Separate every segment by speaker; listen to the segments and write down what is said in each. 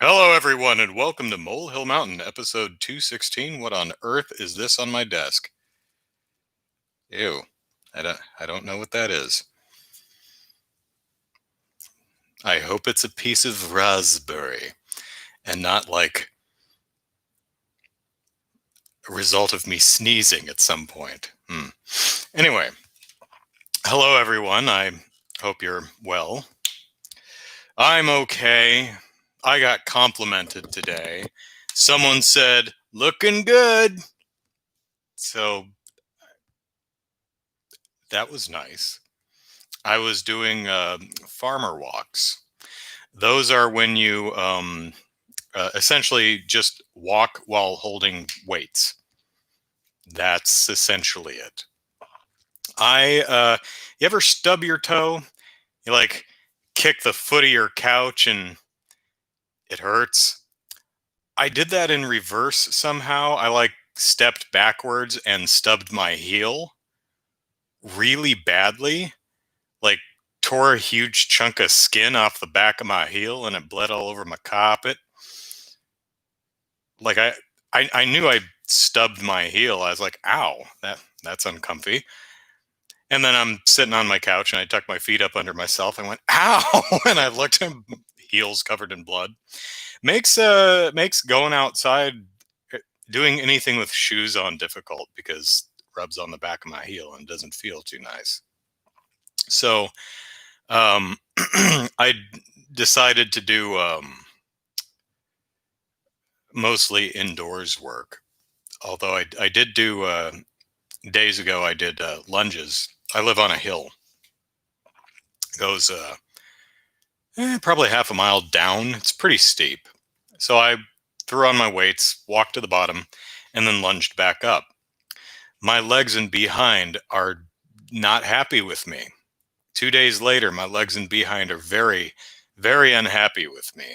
Speaker 1: Hello, everyone, and welcome to Molehill Mountain, episode 216. What on earth is this on my desk? Ew. I don't know what that is. I hope it's a piece of raspberry and not like a result of me sneezing at some point. Anyway, hello, everyone. I hope you're well. I'm okay. I got complimented today. Someone said, looking good. So that was nice. I was doing farmer walks. Those are when you essentially just walk while holding weights. That's essentially it. You ever stub your toe? You like kick the foot of your couch and it hurts. I did that in reverse somehow. I like stepped backwards and stubbed my heel really badly. Like tore a huge chunk of skin off the back of my heel and it bled all over my carpet. Like I knew I stubbed my heel. I was like, ow, that's uncomfy. And then I'm sitting on my couch and I tucked my feet up under myself and went, ow, and I looked at heels covered in blood. Makes going outside doing anything with shoes on difficult because it rubs on the back of my heel and doesn't feel too nice. So I decided to do mostly indoors work. Although I did do days ago, I did lunges. I live on a hill. It goes probably half a mile down. It's pretty steep. So I threw on my weights, walked to the bottom, and then lunged back up. My legs and behind are not happy with me. 2 days later, my legs and behind are very, very unhappy with me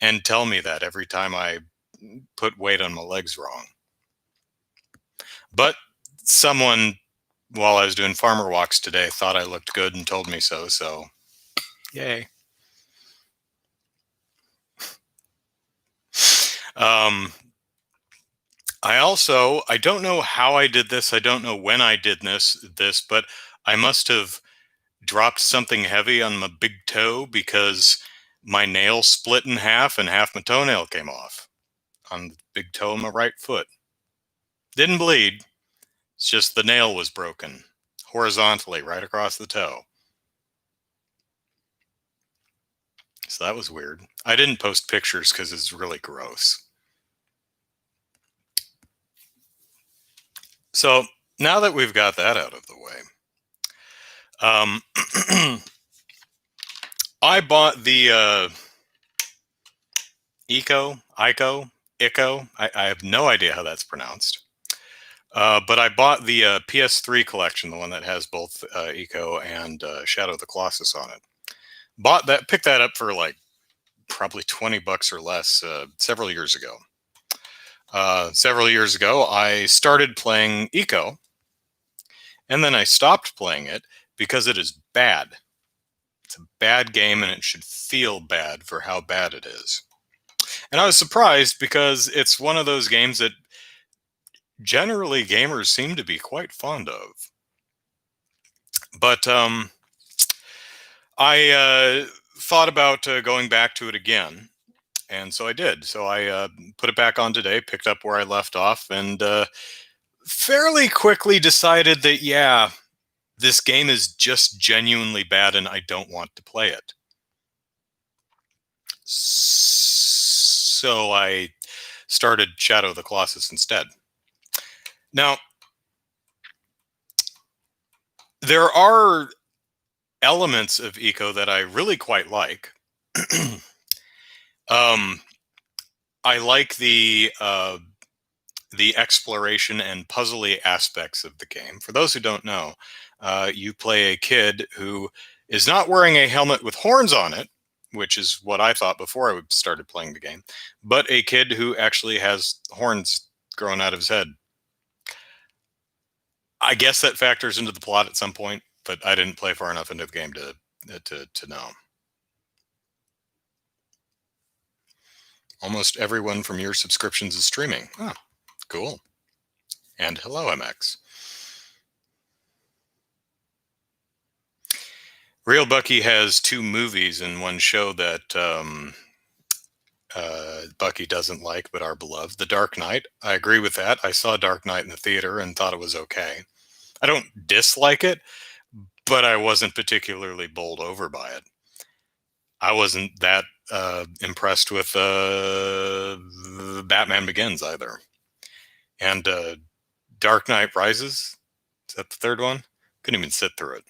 Speaker 1: and tell me that every time I put weight on my legs wrong. But someone, while I was doing farmer walks today, thought I looked good and told me so. So, yay. I don't know how I did this. I don't know when I did this, but I must have dropped something heavy on my big toe because my nail split in half and half my toenail came off on the big toe of my right foot. Didn't bleed. It's just the nail was broken horizontally right across the toe. So that was weird. I didn't post pictures because it's really gross. So now that we've got that out of the way, I bought the ICO. I have no idea how that's pronounced. But I bought the PS3 collection, the one that has both Eco and Shadow of the Colossus on it. Picked that up for like probably $20 or less several years ago. Several years ago, I started playing Eco, and then I stopped playing it because it is bad. It's a bad game, and it should feel bad for how bad it is. And I was surprised because it's one of those games that generally gamers seem to be quite fond of. But I thought about going back to it again. And so I did. So I put it back on today, picked up where I left off, and fairly quickly decided that, yeah, this game is just genuinely bad and I don't want to play it. So I started Shadow of the Colossus instead. Now, there are elements of Eco that I really quite like. I like the exploration and puzzly aspects of the game. For those who don't know, you play a kid who is not wearing a helmet with horns on it, which is what I thought before I started playing the game, but a kid who actually has horns growing out of his head. I guess that factors into the plot at some point, but I didn't play far enough into the game to know. Almost everyone from your subscriptions is streaming. Oh, cool. And hello, MX. Real Bucky has two movies and one show that Bucky doesn't like, but are beloved. The Dark Knight. I agree with that. I saw Dark Knight in the theater and thought it was okay. I don't dislike it, but I wasn't particularly bowled over by it. I wasn't that impressed with Batman Begins either. And Dark Knight Rises, is that the third one? Couldn't even sit through it.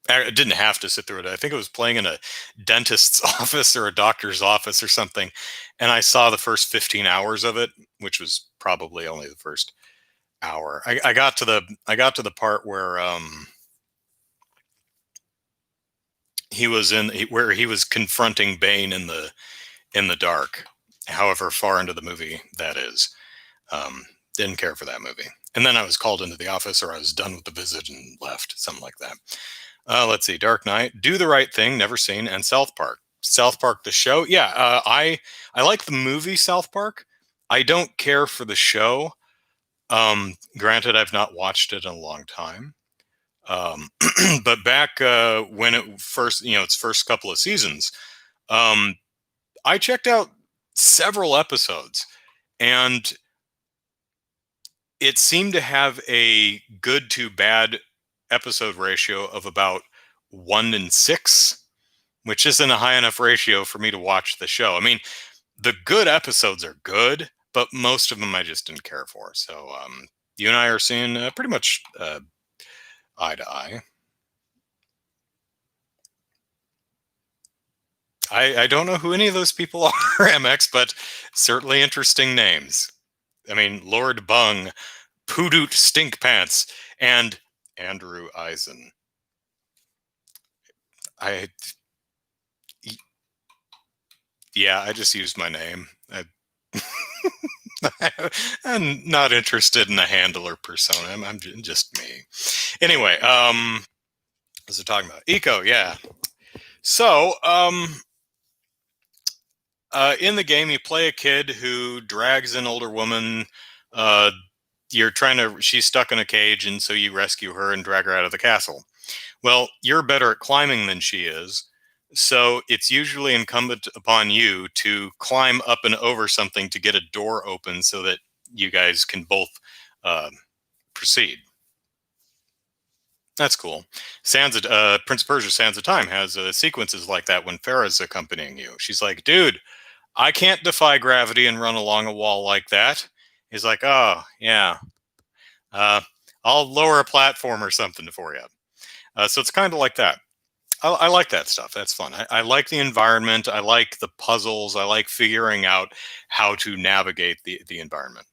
Speaker 1: I didn't have to sit through it. I think it was playing in a dentist's office or a doctor's office or something. And I saw the first 15 hours of it, which was probably only the first hour. I got to the part where where he was confronting Bane in the dark, however far into the movie that is. Didn't care for that movie. And then I was called into the office, or I was done with the visit and left, something like that. Let's see, Dark Knight, Do the Right Thing, never seen, and South Park. South Park, the show. Yeah, I like the movie South Park. I don't care for the show. Granted, I've not watched it in a long time. But back when it first, its first couple of seasons, I checked out several episodes, and it seemed to have a good to bad episode ratio of about 1-6, which isn't a high enough ratio for me to watch the show. I mean, the good episodes are good, but most of them I just didn't care for. So you and I are seeing pretty much eye to eye. I don't know who any of those people are, MX, but certainly interesting names. I mean, Lord Bung, Poodoot Stinkpants, and Andrew Eisen. Yeah, I just used my name. I'm not interested in a handler persona. I'm just me. Anyway, what was I talking about? Eco, yeah. So, in the game, you play a kid who drags an older woman. Uh, she's stuck in a cage, and so you rescue her and drag her out of the castle. Well, you're better at climbing than she is, so it's usually incumbent upon you to climb up and over something to get a door open so that you guys can both uh, proceed. That's cool. Prince of Persia: Sands of Time has sequences like that when Farah's accompanying you. She's like, dude, I can't defy gravity and run along a wall like that. He's like, oh, yeah. Uh, I'll lower a platform or something for you. So it's kind of like that. I like that stuff. That's fun. I like the environment. I like the puzzles. I like figuring out how to navigate the environment.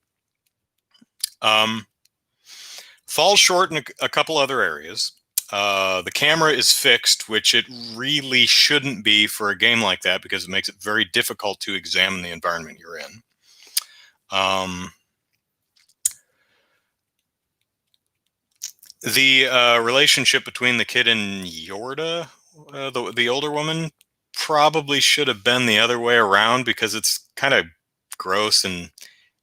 Speaker 1: Falls short in a couple other areas. The camera is fixed, which it really shouldn't be for a game like that because it makes it very difficult to examine the environment you're in. The relationship between the kid and Yorda, the older woman, probably should have been the other way around because it's kind of gross and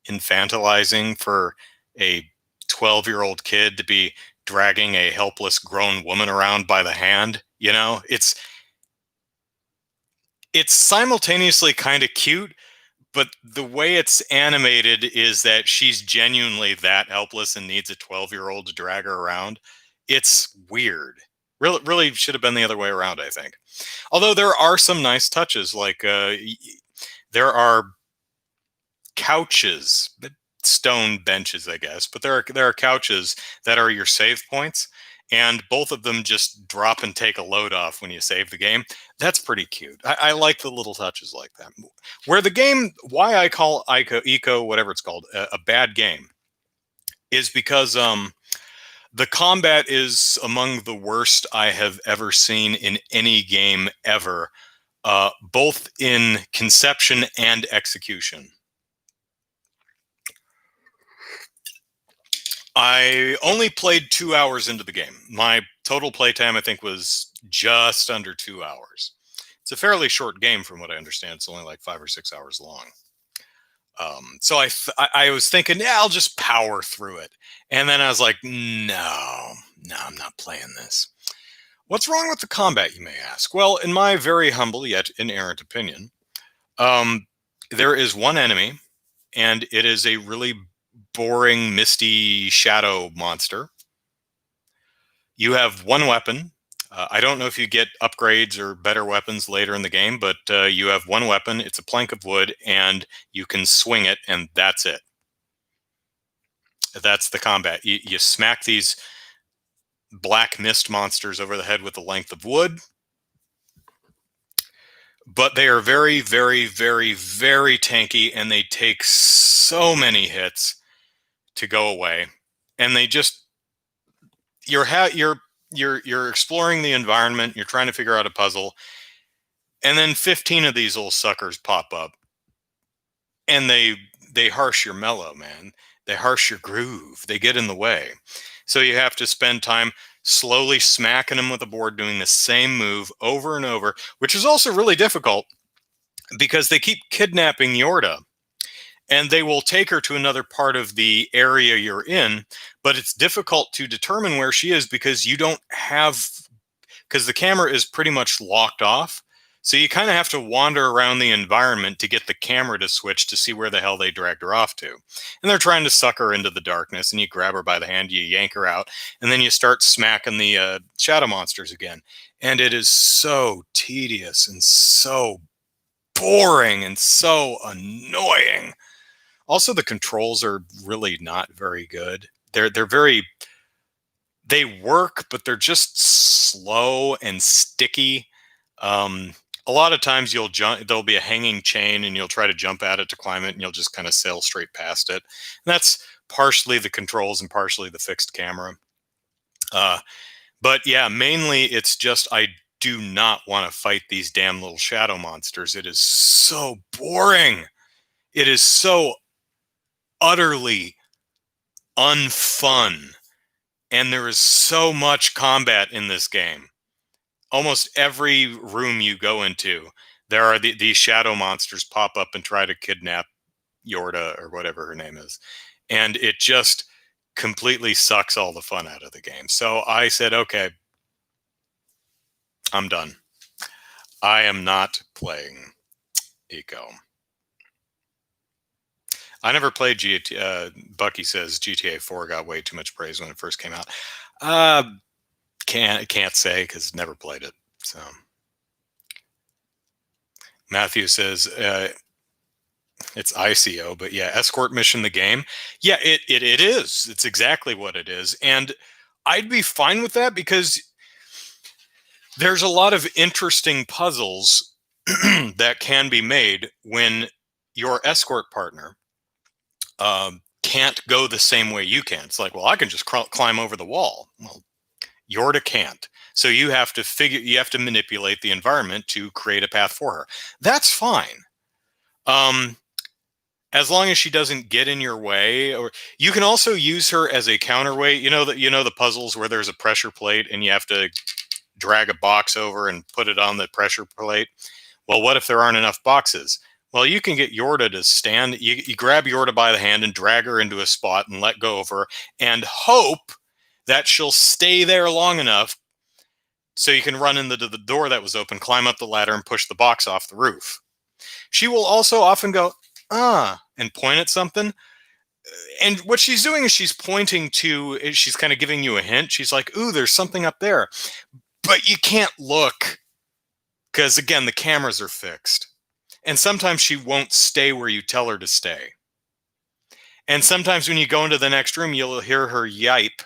Speaker 1: infantilizing for a 12-year-old kid to be dragging a helpless grown woman around by the hand. It's simultaneously kind of cute, but the way it's animated is that she's genuinely that helpless and needs a 12-year-old to drag her around. It's weird. Really should have been the other way around, I think. Although there are some nice touches, like there are couches, stone benches, I guess, but there are couches that are your save points, and both of them just drop and take a load off when you save the game. That's pretty cute. I like the little touches like that. Where the game, why I call Eco, whatever it's called, a bad game, is because the combat is among the worst I have ever seen in any game ever, both in conception and execution. I only played 2 hours into the game. My total playtime, I think, was just under 2 hours. It's a fairly short game from what I understand. It's only like 5 or 6 hours long. So I was thinking, yeah, I'll just power through it. And then I was like, no, I'm not playing this. What's wrong with the combat, you may ask? Well, in my very humble yet inerrant opinion, um, there is one enemy, and it is a really boring, misty shadow monster. You have one weapon. I don't know if you get upgrades or better weapons later in the game, but you have one weapon. It's a plank of wood, and you can swing it, and that's it. That's the combat. You smack these black mist monsters over the head with a length of wood, but they are very, very, very, very tanky, and they take so many hits to go away. And they just you're exploring the environment. You're trying to figure out a puzzle, and then 15 of these little suckers pop up, and they harsh your mellow, man. They harsh your groove. They get in the way. So you have to spend time slowly smacking them with a board, doing the same move over and over, which is also really difficult because they keep kidnapping Yorda, and they will take her to another part of the area you're in, but it's difficult to determine where she is because you don't have, because the camera is pretty much locked off. So you kind of have to wander around the environment to get the camera to switch to see where the hell they dragged her off to. And they're trying to suck her into the darkness, and you grab her by the hand, you yank her out, and then you start smacking the shadow monsters again. And it is so tedious and so boring and so annoying. Also, the controls are really not very good. They're very, they work, but they're just slow and sticky. A lot of times you'll jump, there'll be a hanging chain, and you'll try to jump at it to climb it, and you'll just kind of sail straight past it. And that's partially the controls and partially the fixed camera. But yeah, mainly it's just I do not want to fight these damn little shadow monsters. It is so boring. It is so utterly unfun. And there is so much combat in this game. Almost every room you go into, there are these shadow monsters pop up and try to kidnap Yorda or whatever her name is. And it just completely sucks all the fun out of the game. So I said, okay, I'm done. I am not playing Eco. I never played GTA. Bucky says GTA 4 got way too much praise when it first came out. Can't say because never played it. So Matthew says it's ICO, but yeah, escort mission the game. Yeah, it is. It's exactly what it is, and I'd be fine with that because there's a lot of interesting puzzles that can be made when your escort partner can't go the same way you can. It's like, well, I can just climb over the wall. Well, Yorda can't. So you have to manipulate the environment to create a path for her. That's fine. As long as she doesn't get in your way, or you can also use her as a counterweight. The puzzles where there's a pressure plate and you have to drag a box over and put it on the pressure plate. Well, what if there aren't enough boxes? Well, you can get Yorda to stand. You grab Yorda by the hand and drag her into a spot and let go of her and hope that she'll stay there long enough so you can run into the door that was open, climb up the ladder, and push the box off the roof. She will also often go, and point at something. And what she's doing is she's kind of giving you a hint. She's like, ooh, there's something up there. But you can't look because, again, the cameras are fixed. And sometimes she won't stay where you tell her to stay. And sometimes when you go into the next room, you'll hear her yipe.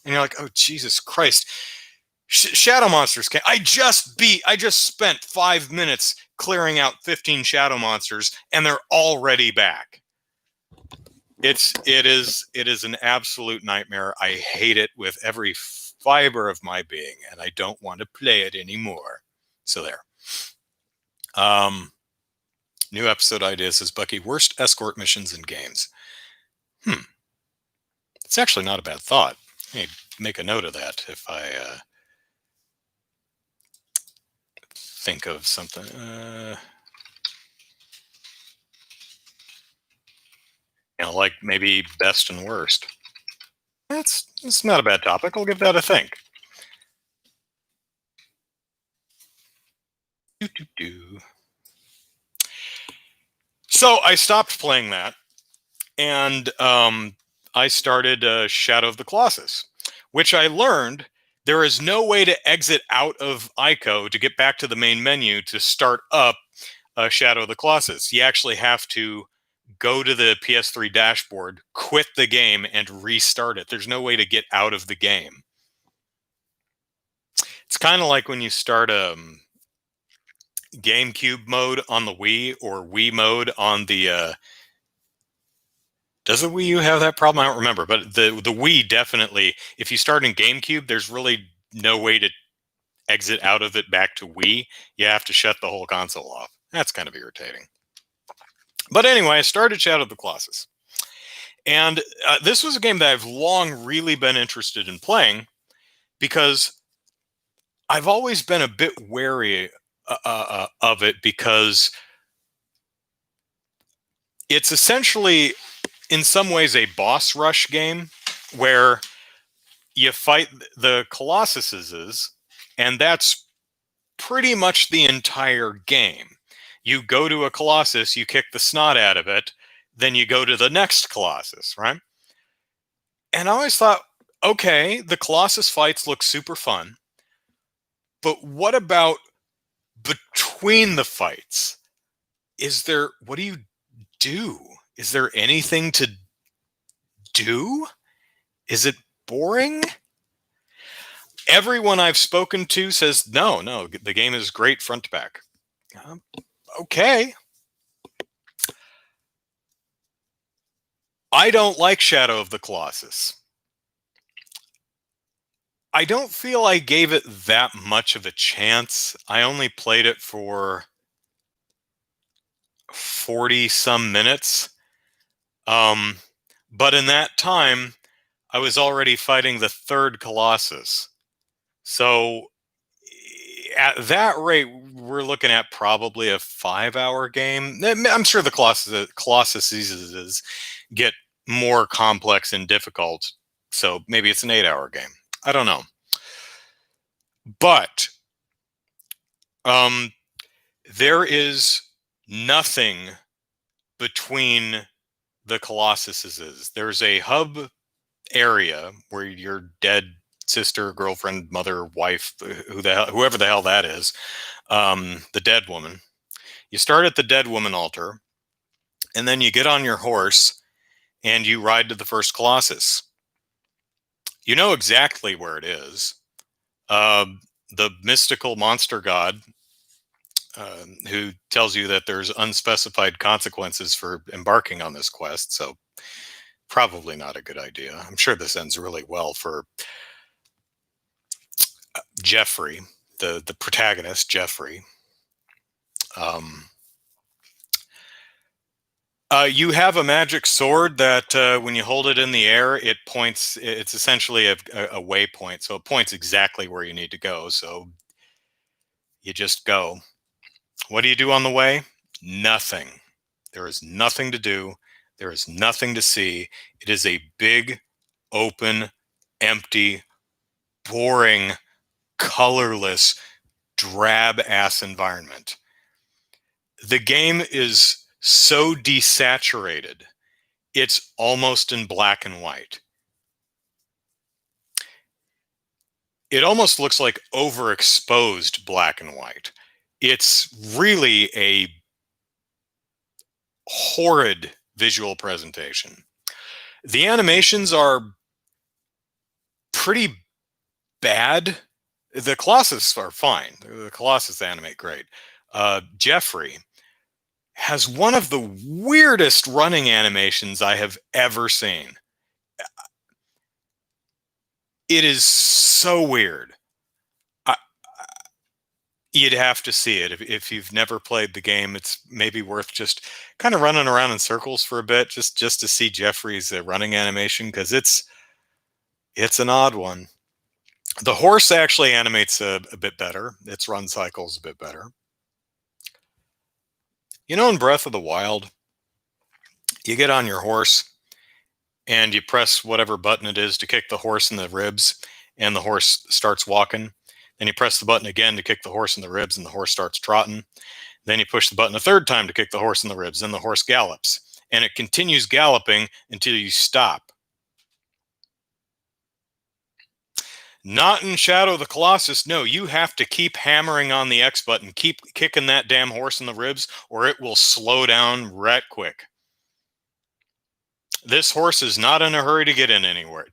Speaker 1: And you're like, oh, Jesus Christ. Shadow monsters can. I just spent 5 minutes clearing out 15 shadow monsters, and they're already back. It is an absolute nightmare. I hate it with every fiber of my being, and I don't want to play it anymore. So there. New episode idea says Bucky, worst escort missions in games. It's actually not a bad thought. Hey, make a note of that if I think of something. Like maybe best and worst. It's not a bad topic. I'll give that a think. Doo, doo, doo. So I stopped playing that, and I started Shadow of the Colossus, which I learned there is no way to exit out of ICO to get back to the main menu to start up Shadow of the Colossus. You actually have to go to the PS3 dashboard, quit the game, and restart it. There's no way to get out of the game. It's kind of like when you start GameCube mode on the Wii or Wii mode on the. Does the Wii U have that problem? I don't remember, but the Wii definitely. If you start in GameCube, there's really no way to exit out of it back to Wii. You have to shut the whole console off. That's kind of irritating. But anyway, I started Shadow of the Colossus. And this was a game that I've long really been interested in playing because I've always been a bit wary of it because it's essentially, in some ways, a boss rush game where you fight the Colossuses, and that's pretty much the entire game. You go to a Colossus, you kick the snot out of it, then you go to the next Colossus, right? And I always thought, okay, the Colossus fights look super fun, but what about between the fights? What do you do? Is there anything to do? Is it boring? Everyone I've spoken to says, no, the game is great front to back. Okay. I don't like Shadow of the Colossus. I don't feel I gave it that much of a chance. I only played it for 40 some minutes. But in that time, I was already fighting the third Colossus. So at that rate, we're looking at probably a 5-hour game. I'm sure the Colossuses get more complex and difficult. So maybe it's an 8-hour game. I don't know. But there is nothing between the Colossuses. There's a hub area where your dead sister, girlfriend, mother, wife, whoever the hell that is, the dead woman. You start at the dead woman altar, and then you get on your horse and you ride to the first Colossus. You know exactly where it is. The mystical monster god who tells you that there's unspecified consequences for embarking on this quest. So probably not a good idea. I'm sure this ends really well for Jeffrey, the protagonist, Jeffrey. You have a magic sword that when you hold it in the air, it points. It's essentially a waypoint, so it points exactly where you need to go. So you just go. What do you do on the way? Nothing. There is nothing to do. There is nothing to see. It is a big, open, empty, boring, colorless, drab-ass environment. The game is so desaturated, it's almost in black and white. It almost looks like overexposed black and white. It's really a horrid visual presentation. The animations are pretty bad. The Colossus are fine. The Colossus animate great. Jeffrey has one of the weirdest running animations I have ever seen. It is so weird. You'd have to see it. If you've never played the game, it's maybe worth just kind of running around in circles for a bit just to see Jeffrey's running animation, because it's an odd one. The horse actually animates a bit better. Its run cycle is a bit better. You know, in Breath of the Wild, you get on your horse and you press whatever button it is to kick the horse in the ribs, and the horse starts walking. Then you press the button again to kick the horse in the ribs, and the horse starts trotting. Then you push the button a third time to kick the horse in the ribs, and the horse gallops. And it continues galloping until you stop. Not in Shadow of the Colossus. No, you have to keep hammering on the X button, keep kicking that damn horse in the ribs, or it will slow down right quick. This horse is not in a hurry to get anywhere.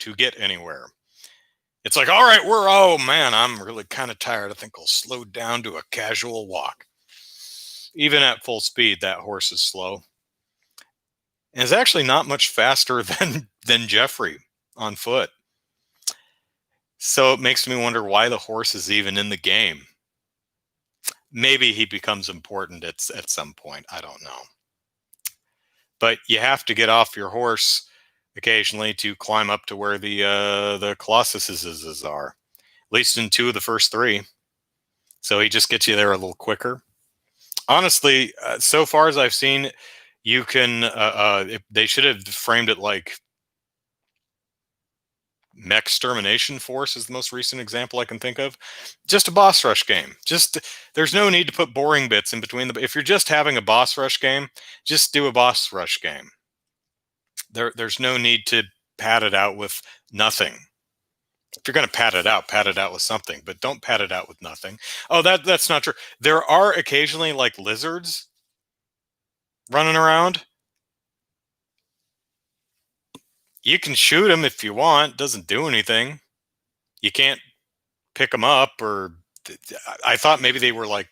Speaker 1: It's like, all right, oh man, I'm really kind of tired. I think I'll slow down to a casual walk. Even at full speed, that horse is slow. And it's actually not much faster than Jeffrey on foot. So it makes me wonder why the horse is even in the game. Maybe he becomes important at some point. I don't know. But you have to get off your horse occasionally to climb up to where the Colossuses are. At least in 2 of the first 3. So he just gets you there a little quicker. Honestly, so far as I've seen, you can. They should have framed it like Mech Extermination Force is the most recent example I can think of. Just a boss rush game. There's no need to put boring bits in between. If you're just having a boss rush game, just do a boss rush game. There's no need to pad it out with nothing. If you're going to pad it out with something, but don't pad it out with nothing. Oh, that's not true. There are occasionally like lizards running around. You can shoot them if you want. Doesn't do anything. You can't pick them up, or I thought maybe they were like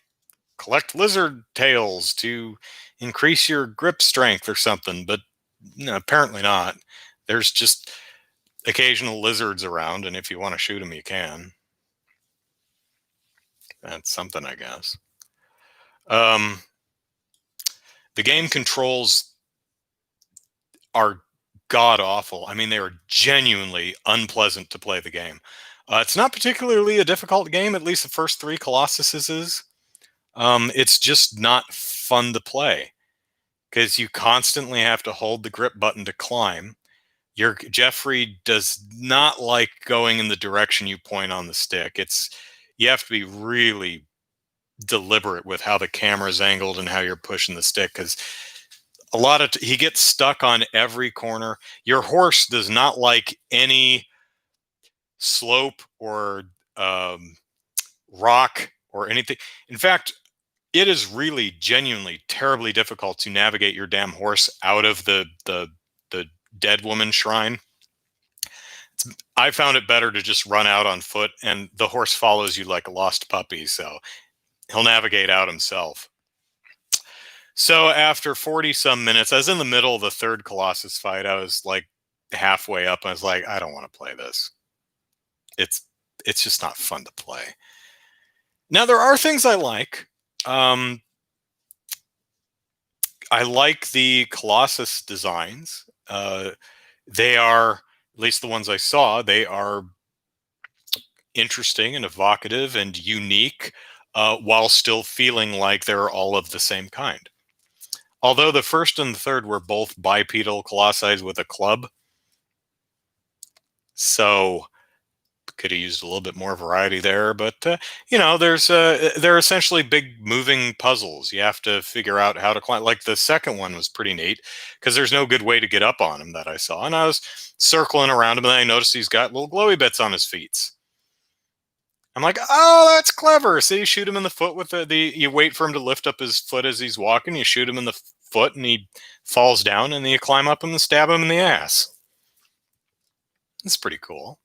Speaker 1: collect lizard tails to increase your grip strength or something, but no, apparently not. There's just occasional lizards around, and if you want to shoot them, you can. That's something, I guess. The game controls are god awful. I mean, they are genuinely unpleasant to play the game. It's not particularly a difficult game, at least the first 3 Colossuses is. It's just not fun to play because you constantly have to hold the grip button to climb. Jeffrey does not like going in the direction you point on the stick. You have to be really deliberate with how the camera's angled and how you're pushing the stick, because he gets stuck on every corner. Your horse does not like any slope or rock or anything. In fact, it is really genuinely terribly difficult to navigate your damn horse out of the dead woman shrine. I found it better to just run out on foot, and the horse follows you like a lost puppy, so he'll navigate out himself. So after 40 some minutes, I was in the middle of the 3rd Colossus fight. I was like halfway up. I was like, I don't want to play this. It's just not fun to play. Now, there are things I like. I like the Colossus designs. They are, at least the ones I saw, they are interesting and evocative and unique, while still feeling like they're all of the same kind. Although the 1st and the 3rd were both bipedal colossi with a club, so could have used a little bit more variety there. But they're essentially big moving puzzles. You have to figure out how to climb. Like the second one was pretty neat because there's no good way to get up on him that I saw, and I was circling around him, and then I noticed he's got little glowy bits on his feet. I'm like, oh, that's clever. So you shoot him in the foot with you wait for him to lift up his foot as he's walking. You shoot him in the foot and he falls down, and then you climb up and stab him in the ass. It's pretty cool.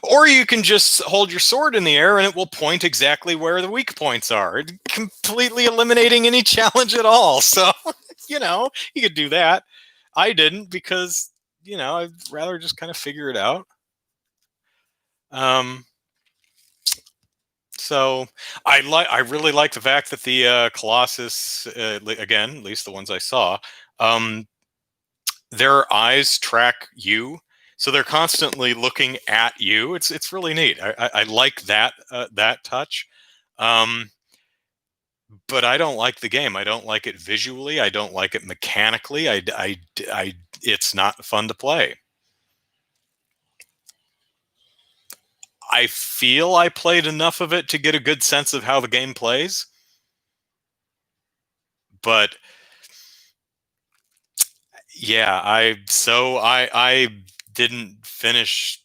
Speaker 1: Or you can just hold your sword in the air and it will point exactly where the weak points are, completely eliminating any challenge at all. So, you could do that. I didn't because, I'd rather just kind of figure it out. So I really like the fact that the Colossus, again, at least the ones I saw, their eyes track you. So they're constantly looking at you. It's really neat. I like that touch. Um, but I don't like the game. I don't like it visually. I don't like it mechanically. It's not fun to play. I feel I played enough of it to get a good sense of how the game plays, but yeah, I didn't finish.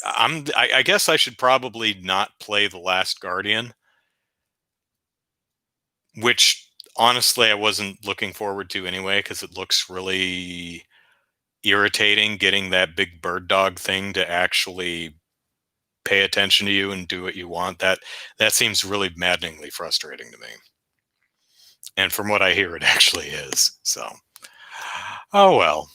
Speaker 1: I guess I should probably not play The Last Guardian, which honestly I wasn't looking forward to anyway because it looks really irritating getting that big bird dog thing to actually pay attention to you and do what you want. That seems really maddeningly frustrating to me. And from what I hear, it actually is. So, oh well.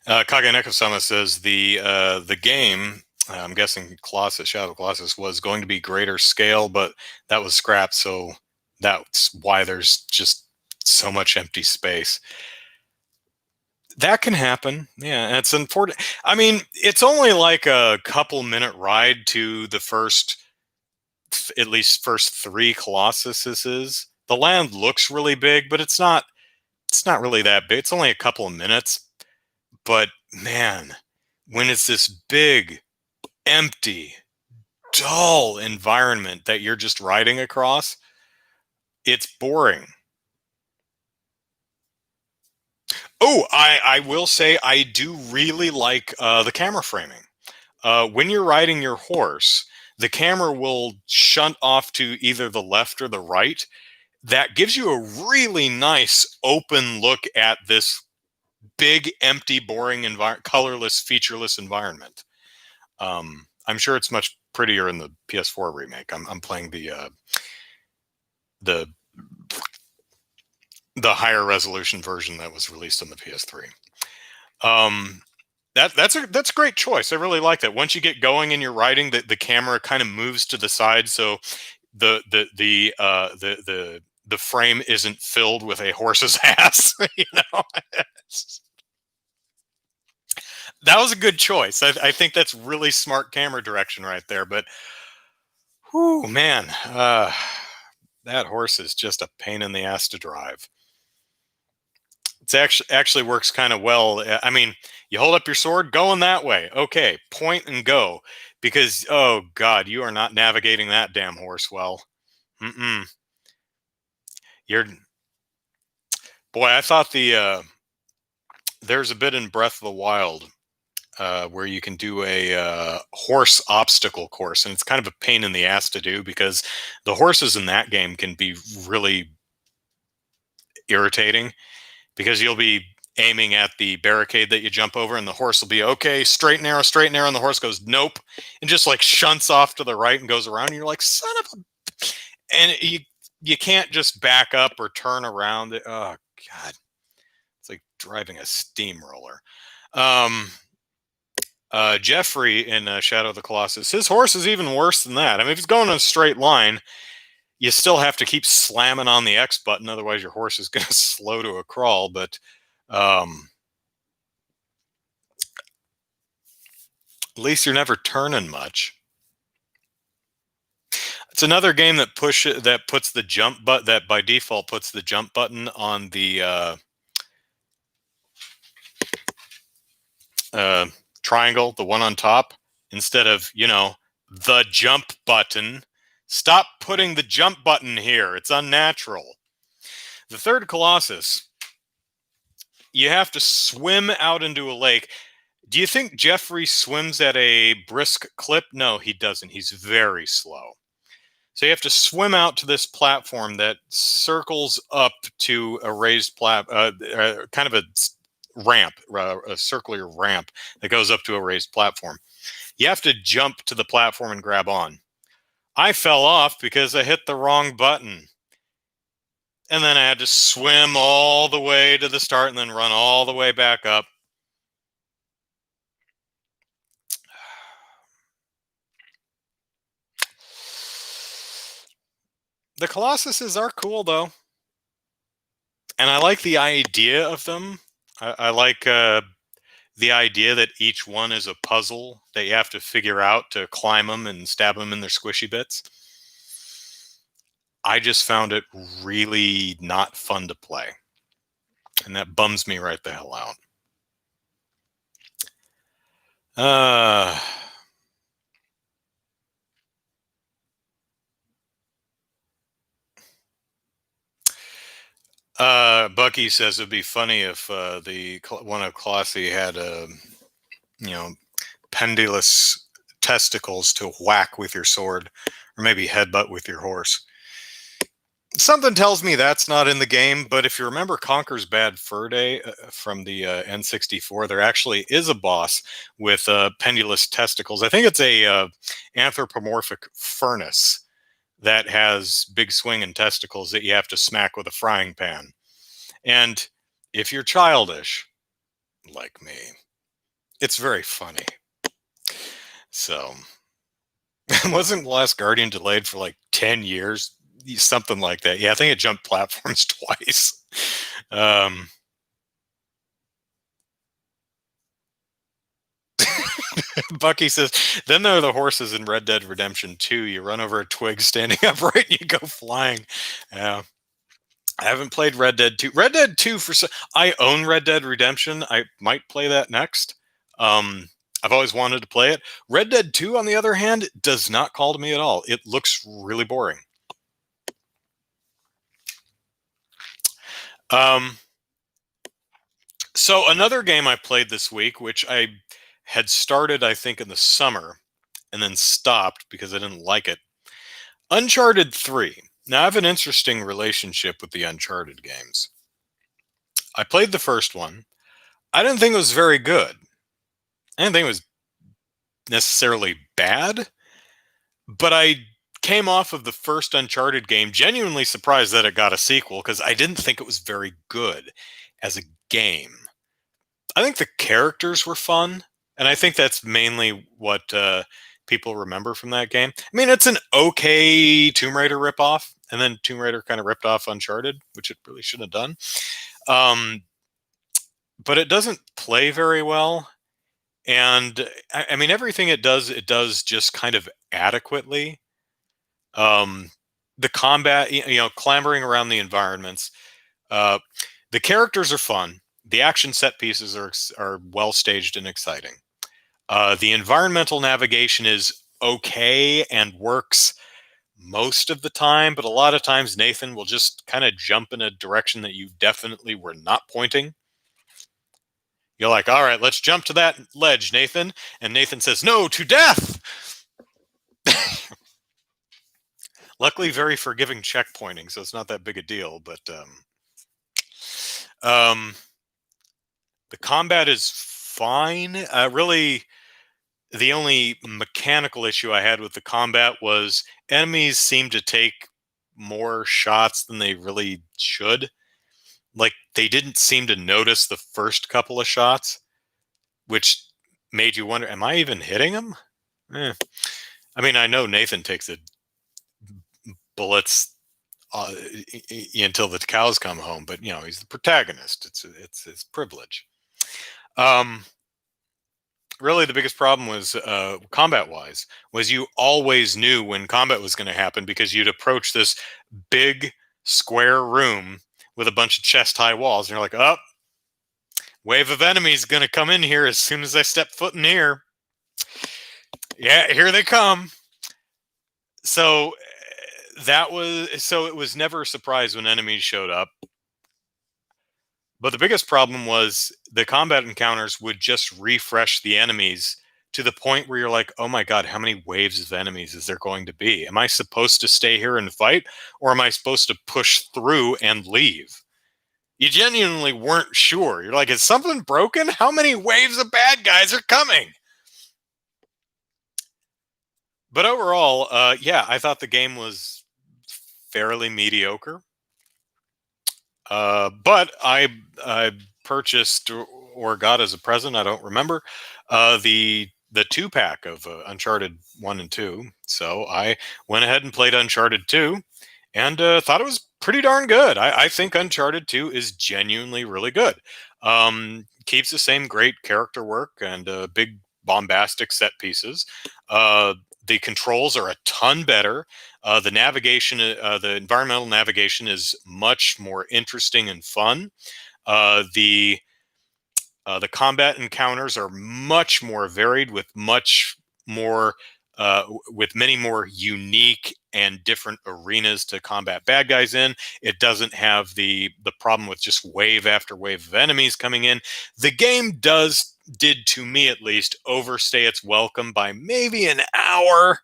Speaker 1: Kaganeko-sama says the game, I'm guessing Colossus, Shadow of the Colossus, was going to be greater scale, but that was scrapped. So that's why there's just so much empty space. That can happen. Yeah, it's important. I mean, it's only like a couple minute ride to the first, at least first three Colossuses. The land looks really big, but it's not. It's not really that big. It's only a couple of minutes. But man, when it's this big, empty, dull environment that you're just riding across, it's boring. Oh, I will say I do really like the camera framing. When you're riding your horse, the camera will shunt off to either the left or the right. That gives you a really nice open look at this big, empty, boring, colorless, featureless environment. I'm sure it's much prettier in the PS4 remake. I'm playing the the higher resolution version that was released on the PS3. Um, that's a great choice. I really like that. Once you get going and you're riding, the camera kind of moves to the side, so the frame isn't filled with a horse's ass. You know, that was a good choice. I think that's really smart camera direction right there. But, whoo, man, that horse is just a pain in the ass to drive. It's actually works kind of well. I mean, you hold up your sword, going that way. Okay, point and go. Because oh god, you are not navigating that damn horse well. Mm-mm. You're boy. I thought there's a bit in Breath of the Wild where you can do a horse obstacle course, and it's kind of a pain in the ass to do because the horses in that game can be really irritating because you'll be aiming at the barricade that you jump over and the horse will be okay, straight and narrow, and the horse goes nope and just like shunts off to the right and goes around and you're like son of a, and you can't just back up or turn around. Oh god, it's like driving a steamroller. um Jeffrey in Shadow of the Colossus, his horse is even worse than that. I mean, if he's going in a straight line, you still have to keep slamming on the X button, otherwise your horse is going to slow to a crawl. But um, at least you're never turning much. It's another game that puts the jump button, that by default puts the jump button on the uh, triangle, the one on top, instead of the jump button. Stop putting the jump button here. It's unnatural. The third Colossus, you have to swim out into a lake. Do you think Jeffrey swims at a brisk clip? No, he doesn't. He's very slow. So you have to swim out to this platform that circles up to a raised kind of a ramp, a circular ramp that goes up to a raised platform. You have to jump to the platform and grab on. I fell off because I hit the wrong button. And then I had to swim all the way to the start and then run all the way back up. The Colossuses are cool though, and I like the idea of them. I like the idea that each one is a puzzle that you have to figure out to climb them and stab them in their squishy bits. I just found it really not fun to play, and that bums me right the hell out. Uh, Bucky says it'd be funny if the one of Colossi had you know pendulous testicles to whack with your sword, or maybe headbutt with your horse. Something tells me that's not in the game, but if you remember Conker's Bad Fur Day from the N64, there actually is a boss with pendulous testicles. I think it's a anthropomorphic furnace that has big swinging testicles that you have to smack with a frying pan. And if you're childish, like me, it's very funny. So, wasn't Last Guardian delayed for like 10 years? Something like that. Yeah, I think it jumped platforms twice. Um, Bucky says, then there are the horses in Red Dead Redemption 2. You run over a twig standing upright and you go flying. Yeah. I haven't played Red Dead 2. Red Dead 2 I own Red Dead Redemption. I might play that next. I've always wanted to play it. Red Dead 2, on the other hand, does not call to me at all. It looks really boring. Um, so another game I played this week, which I had started, I think, in the summer and then stopped because I didn't like it. Uncharted 3. Now, I have an interesting relationship with the Uncharted games. I played the first one. I didn't think it was very good. I didn't think it was necessarily bad, but I came off of the first Uncharted game genuinely surprised that it got a sequel because I didn't think it was very good as a game. I think the characters were fun, and I think that's mainly what people remember from that game. I mean, it's an okay Tomb Raider ripoff, and then Tomb Raider kind of ripped off Uncharted, which it really shouldn't have done. But it doesn't play very well. And I mean, everything it does just kind of adequately. Um, the combat, clambering around the environments. Uh, the characters are fun. The action set pieces are well staged and exciting. The environmental navigation is okay and works most of the time, but a lot of times Nathan will just kind of jump in a direction that you definitely were not pointing. You're like, all right, let's jump to that ledge, Nathan. And Nathan says, no, to death. Luckily, very forgiving checkpointing, so it's not that big a deal. But the combat is fine. Really, the only mechanical issue I had with the combat was enemies seem to take more shots than they really should. Like, they didn't seem to notice the first couple of shots, which made you wonder, am I even hitting them? Eh. I mean, I know Nathan takes the bullets until the cows come home, but he's the protagonist. It's his privilege. Um, really, the biggest problem was combat wise was you always knew when combat was going to happen because you'd approach this big square room with a bunch of chest high walls, and you're like, oh, wave of enemies going to come in here as soon as I step foot in here. Yeah, here they come. So it was never a surprise when enemies showed up. But the biggest problem was the combat encounters would just refresh the enemies to the point where you're like, oh my God, how many waves of enemies is there going to be? Am I supposed to stay here and fight? Or am I supposed to push through and leave? You genuinely weren't sure. You're like, is something broken? How many waves of bad guys are coming? But overall, yeah, I thought the game was fairly mediocre. But I purchased or got as a present, I don't remember, the 2-pack of Uncharted 1 and 2. So I went ahead and played Uncharted 2, and thought it was pretty darn good. I think Uncharted 2 is genuinely really good. Keeps the same great character work and big bombastic set pieces. Uh, the controls are a ton better. The navigation, the environmental navigation is much more interesting and fun. The the combat encounters are much more varied, with much more, with many more unique and different arenas to combat bad guys in. It doesn't have the problem with just wave after wave of enemies coming in. The game did, to me at least, overstay its welcome by maybe an hour.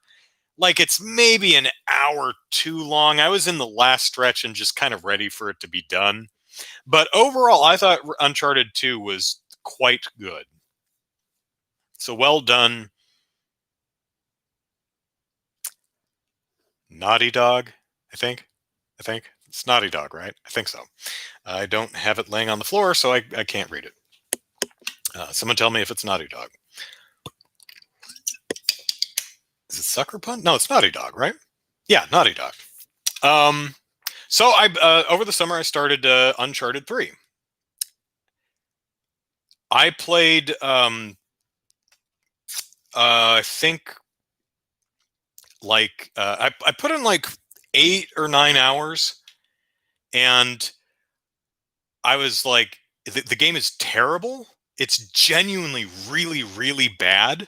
Speaker 1: Like, it's maybe an hour too long. I was in the last stretch and just kind of ready for it to be done. But overall, I thought Uncharted 2 was quite good. So well done, Naughty Dog, I think. I think. It's Naughty Dog, right? I think so. I don't have it laying on the floor, so I can't read it. Someone tell me if it's Naughty Dog. Is it Sucker Punch? No, it's Naughty Dog, right? Yeah, Naughty Dog. So I over the summer I started Uncharted 3. I played I think like I put in like 8 or 9 hours, and I was like, the game is terrible. It's genuinely really, really bad.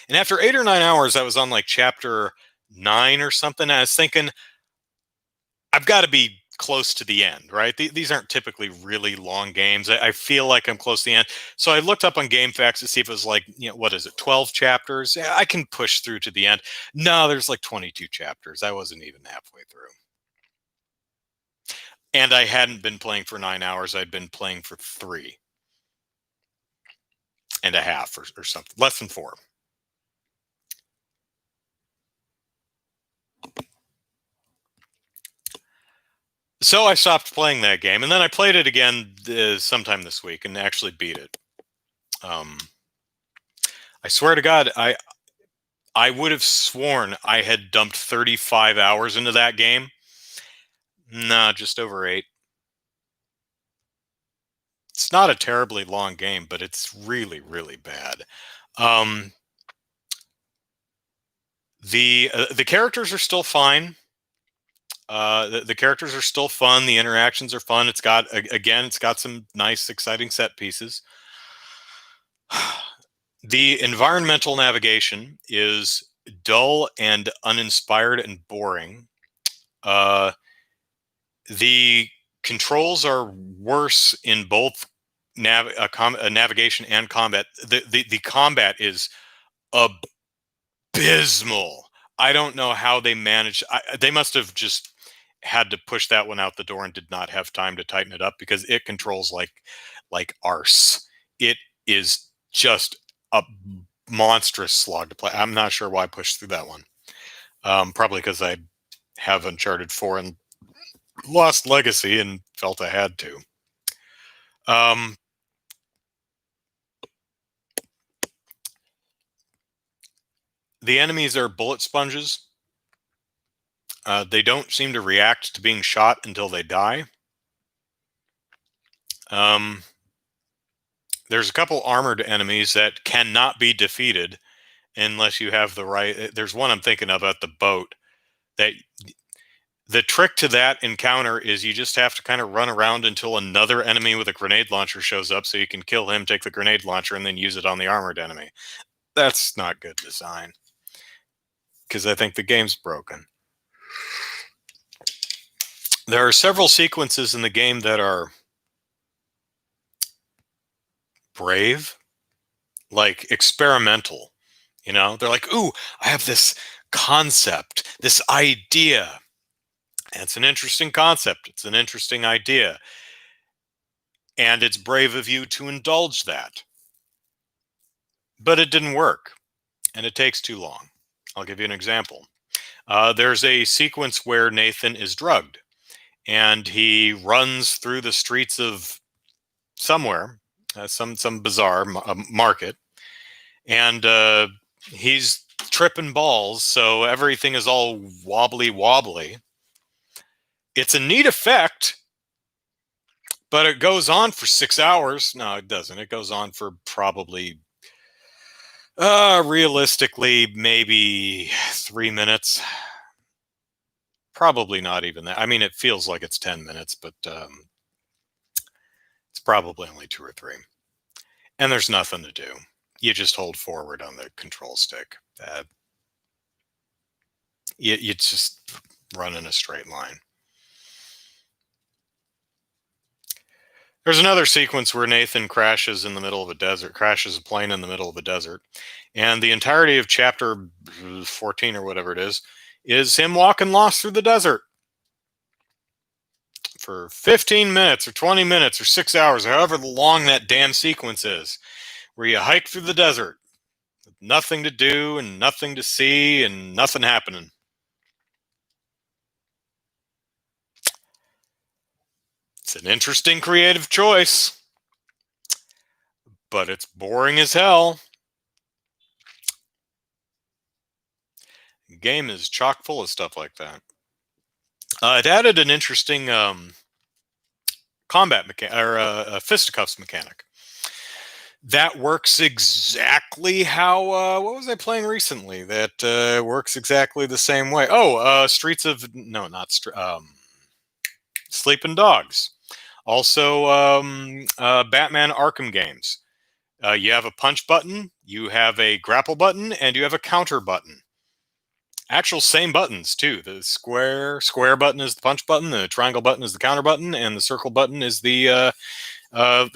Speaker 1: And after 8 or 9 hours, I was on like chapter 9 or something. I was thinking, I've got to be close to the end, right? These aren't typically really long games. I feel like I'm close to the end. So I looked up on GameFAQs to see if it was like, what is it, 12 chapters? Yeah, I can push through to the end. No, there's like 22 chapters. I wasn't even halfway through. And I hadn't been playing for 9 hours. I'd been playing for 3.5 or something, less than 4. So I stopped playing that game, and then I played it again sometime this week and actually beat it. Um, I swear to God, I would have sworn I had dumped 35 hours into that game. Nah, just over 8. It's not a terribly long game, but it's really, really bad. Um, the characters are still fine. The characters are still fun. The interactions are fun. It's got some nice, exciting set pieces. The environmental navigation is dull and uninspired and boring. Uh, the controls are worse in both navigation and combat. The combat is abysmal. I don't know how they managed. They must have just had to push that one out the door and did not have time to tighten it up, because it controls like arse. It is just a monstrous slog to play. I'm not sure why I pushed through that one. Probably because I have Uncharted 4 and Lost Legacy and felt I had to. Um, the enemies are bullet sponges. They don't seem to react to being shot until they die. Um, there's a couple armored enemies that cannot be defeated unless you have the right. There's one I'm thinking of at the boat. That the trick to that encounter is you just have to kind of run around until another enemy with a grenade launcher shows up, so you can kill him, take the grenade launcher, and then use it on the armored enemy. That's not good design, because I think the game's broken. There are several sequences in the game that are brave, like experimental. They're like, ooh, I have this concept, this idea. And it's an interesting concept. It's an interesting idea. And it's brave of you to indulge that. But it didn't work. And it takes too long. I'll give you an example. There's a sequence where Nathan is drugged, and he runs through the streets of somewhere, some bizarre market, and he's tripping balls, so everything is all wobbly. It's a neat effect, but it goes on for 6 hours. No, it doesn't. It goes on for probably, realistically, maybe 3 minutes. Probably not even that. I mean, it feels like it's 10 minutes, but it's probably only two or three. And there's nothing to do. You just hold forward on the control stick. You just run in a straight line. There's another sequence where Nathan crashes in the middle of a desert, crashes a plane in the middle of a desert. And the entirety of chapter 14 or whatever it is him walking lost through the desert for 15 minutes or 20 minutes or 6 hours, or however long that damn sequence is, where you hike through the desert with nothing to do and nothing to see and nothing happening. It's an interesting creative choice, but it's boring as hell. The game is chock full of stuff like that. It added an interesting combat mechanic, or fisticuffs mechanic. That works exactly how, what was I playing recently that works exactly the same way? Streets of, no, not, Sleeping Dogs. Also, Batman Arkham games. You have a punch button, you have a grapple button, and you have a counter button. Actual same buttons too. The square button is the punch button, the triangle button is the counter button, and the circle button is the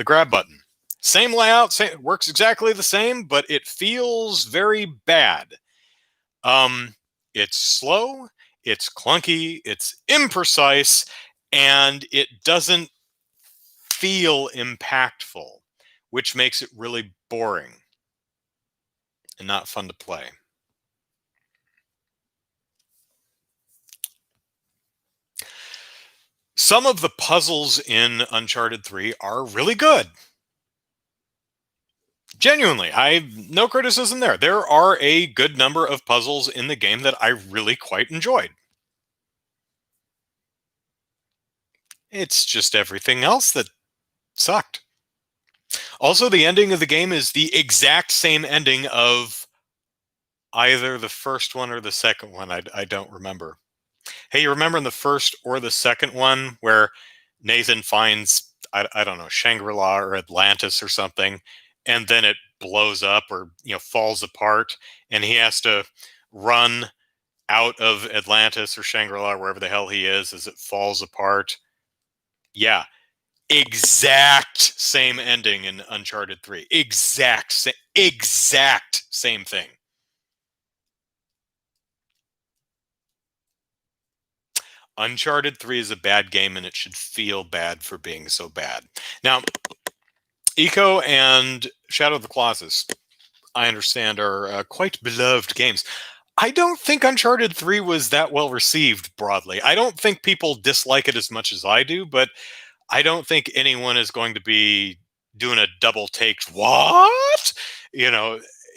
Speaker 1: grab button. Same layout, works exactly the same, but it feels very bad. It's slow, it's clunky, it's imprecise, and it doesn't feel impactful, which makes it really boring and not fun to play. Some of the puzzles in Uncharted 3 are really good. Genuinely, no criticism there. There are a good number of puzzles in the game that I really quite enjoyed. It's just everything else that sucked. Also, the ending of the game is the exact same ending of either the first one or the second one. I don't remember. Hey, you remember in the first or the second one where Nathan finds, I don't know, Shangri-La or Atlantis or something, and then it blows up or, falls apart, and he has to run out of Atlantis or Shangri-La, wherever the hell he is, as it falls apart? Yeah, exact same ending in Uncharted 3. Exact same thing. Uncharted 3 is a bad game, and it should feel bad for being so bad. Now, Eco and Shadow of the Colossus, I understand, are quite beloved games. I don't think Uncharted 3 was that well received broadly. I don't think people dislike it as much as I do, but I don't think anyone is going to be doing a double take. What?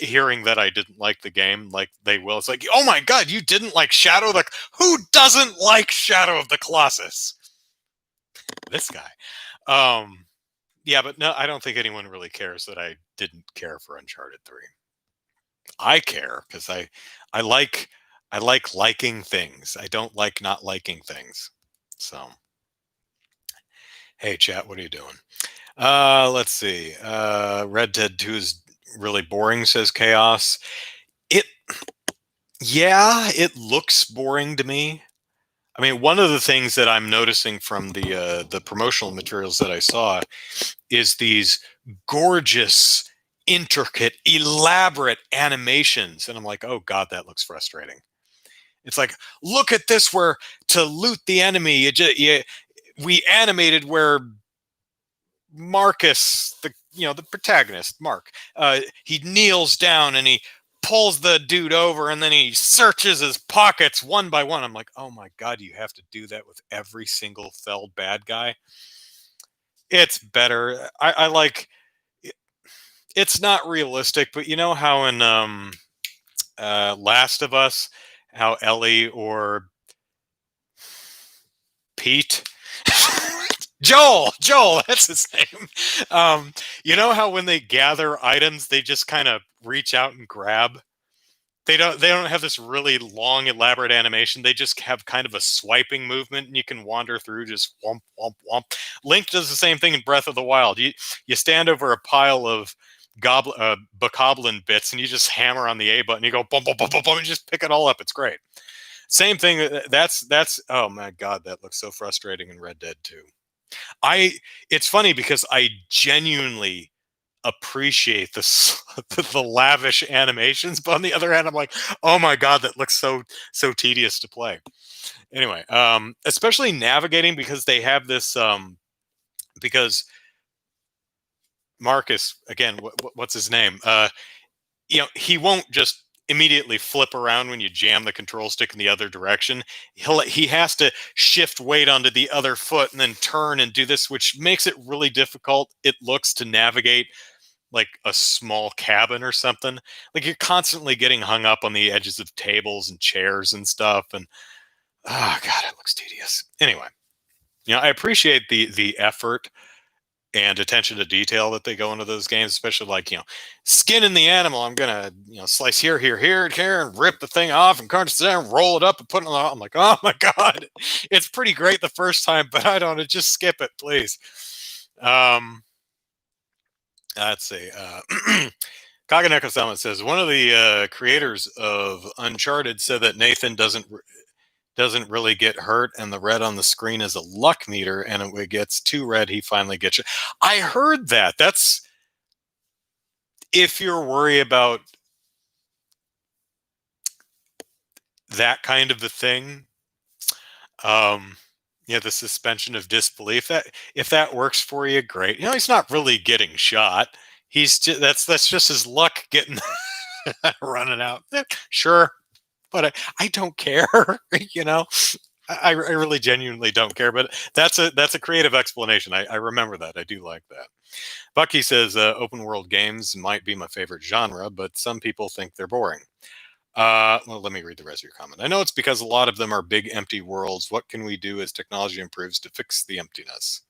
Speaker 1: Hearing that I didn't like the game like they will. It's like, oh my God, you didn't like who doesn't like Shadow of the Colossus? This guy. Yeah, but no, I don't think anyone really cares that I didn't care for Uncharted 3. I care because I like liking things. I don't like not liking things. So, hey chat, what are you doing? Let's see. Red Dead 2 is really boring, says Chaos. It Yeah, it looks boring to me. I mean, one of the things that I'm noticing from the promotional materials that I saw is these gorgeous, intricate, elaborate animations, and I'm like, oh God, that looks frustrating. It's like, look at this, where to loot the enemy, we animated where Marcus, the protagonist, Mark, he kneels down and he pulls the dude over, and then he searches his pockets one by one. I'm like, oh my God, you have to do that with every single fell bad guy? It's better. I like. It's not realistic, but you know how in Last of Us, how Ellie or Pete. Joel, that's his name. You know how when they gather items, they just kind of reach out and grab. They don't have this really long, elaborate animation. They just have kind of a swiping movement, and you can wander through just womp womp womp. Link does the same thing in Breath of the Wild. You stand over a pile of bokoblin bits, and you just hammer on the A button. You go boom boom boom boom boom, and just pick it all up. It's great. Same thing. That's oh my god, that looks so frustrating in Red Dead 2. I It's funny because I genuinely appreciate the lavish animations, but on the other hand, I'm like, oh my god, that looks so tedious to play. Anyway, especially navigating because they have this because Marcus again, what's his name? He won't just immediately flip around when you jam the control stick in the other direction. He has to shift weight onto the other foot and then turn and do this, which makes it really difficult. It looks to navigate like a small cabin or something. Like you're constantly getting hung up on the edges of tables and chairs and stuff. And oh god, it looks tedious. Anyway, I appreciate the effort and attention to detail that they go into those games, especially like, skinning the animal. I'm gonna, slice here, here, here, and rip the thing off and crunch it down, roll it up and put it on. I'm like, oh my god, it's pretty great the first time, but I don't just skip it, please. Let's see. Kaganeko Sama says one of the creators of Uncharted said that Nathan doesn't really get hurt, and the red on the screen is a luck meter, and if it gets too red, he finally gets you. I heard that. That's if you're worried about that kind of a thing. The suspension of disbelief. That if that works for you, great. He's not really getting shot. He's just that's just his luck getting running out. Sure, but I don't care. I really genuinely don't care. But that's a creative explanation. I remember that. I do like that. Bucky says open world games might be my favorite genre, but some people think they're boring. Well, let me read the rest of your comment. I know it's because a lot of them are big empty worlds. What can we do as technology improves to fix the emptiness?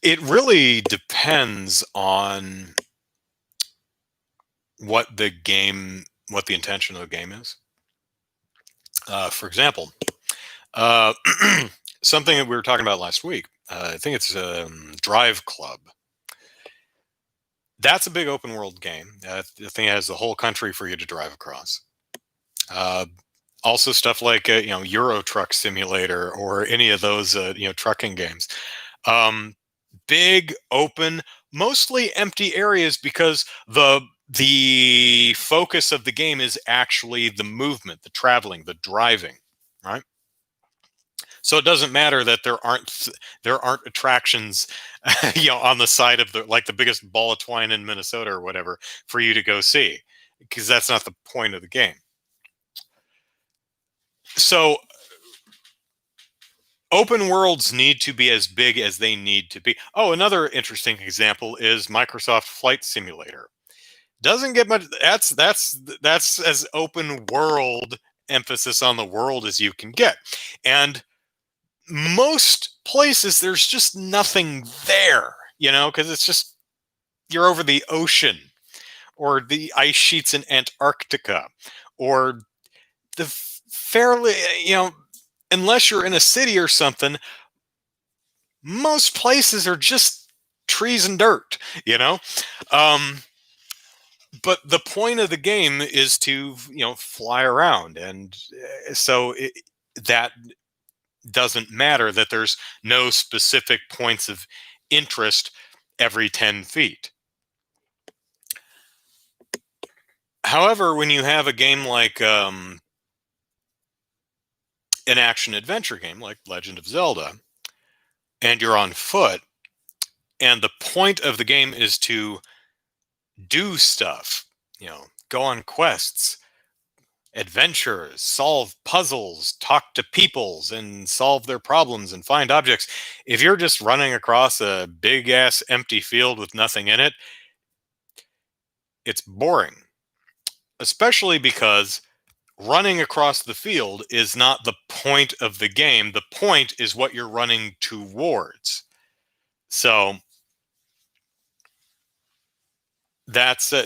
Speaker 1: It really depends on what the intention of the game is. For example, something that we were talking about last week. I think it's Drive Club. That's a big open world game. The thing has the whole country for you to drive across. Also, stuff like Euro Truck Simulator or any of those trucking games. Big open, mostly empty areas because the focus of the game is actually the movement, the traveling, the driving, right? So it doesn't matter that there aren't attractions, on the side of the biggest ball of twine in Minnesota or whatever for you to go see, because that's not the point of the game. So open worlds need to be as big as they need to be. Oh, another interesting example is Microsoft Flight Simulator. Doesn't get much. That's as open world emphasis on the world as you can get, and most places there's just nothing there, because it's just you're over the ocean or the ice sheets in Antarctica or the fairly, unless you're in a city or something, most places are just trees and dirt, but the point of the game is to fly around, and so that doesn't matter that there's no specific points of interest every 10 feet. However, when you have a game like an action adventure game like Legend of Zelda, and you're on foot, and the point of the game is to do stuff, go on quests, adventures, solve puzzles, talk to peoples and solve their problems and find objects. If you're just running across a big ass empty field with nothing in it, it's boring. Especially because Running across the field is not the point of the game. The point is what you're running towards. So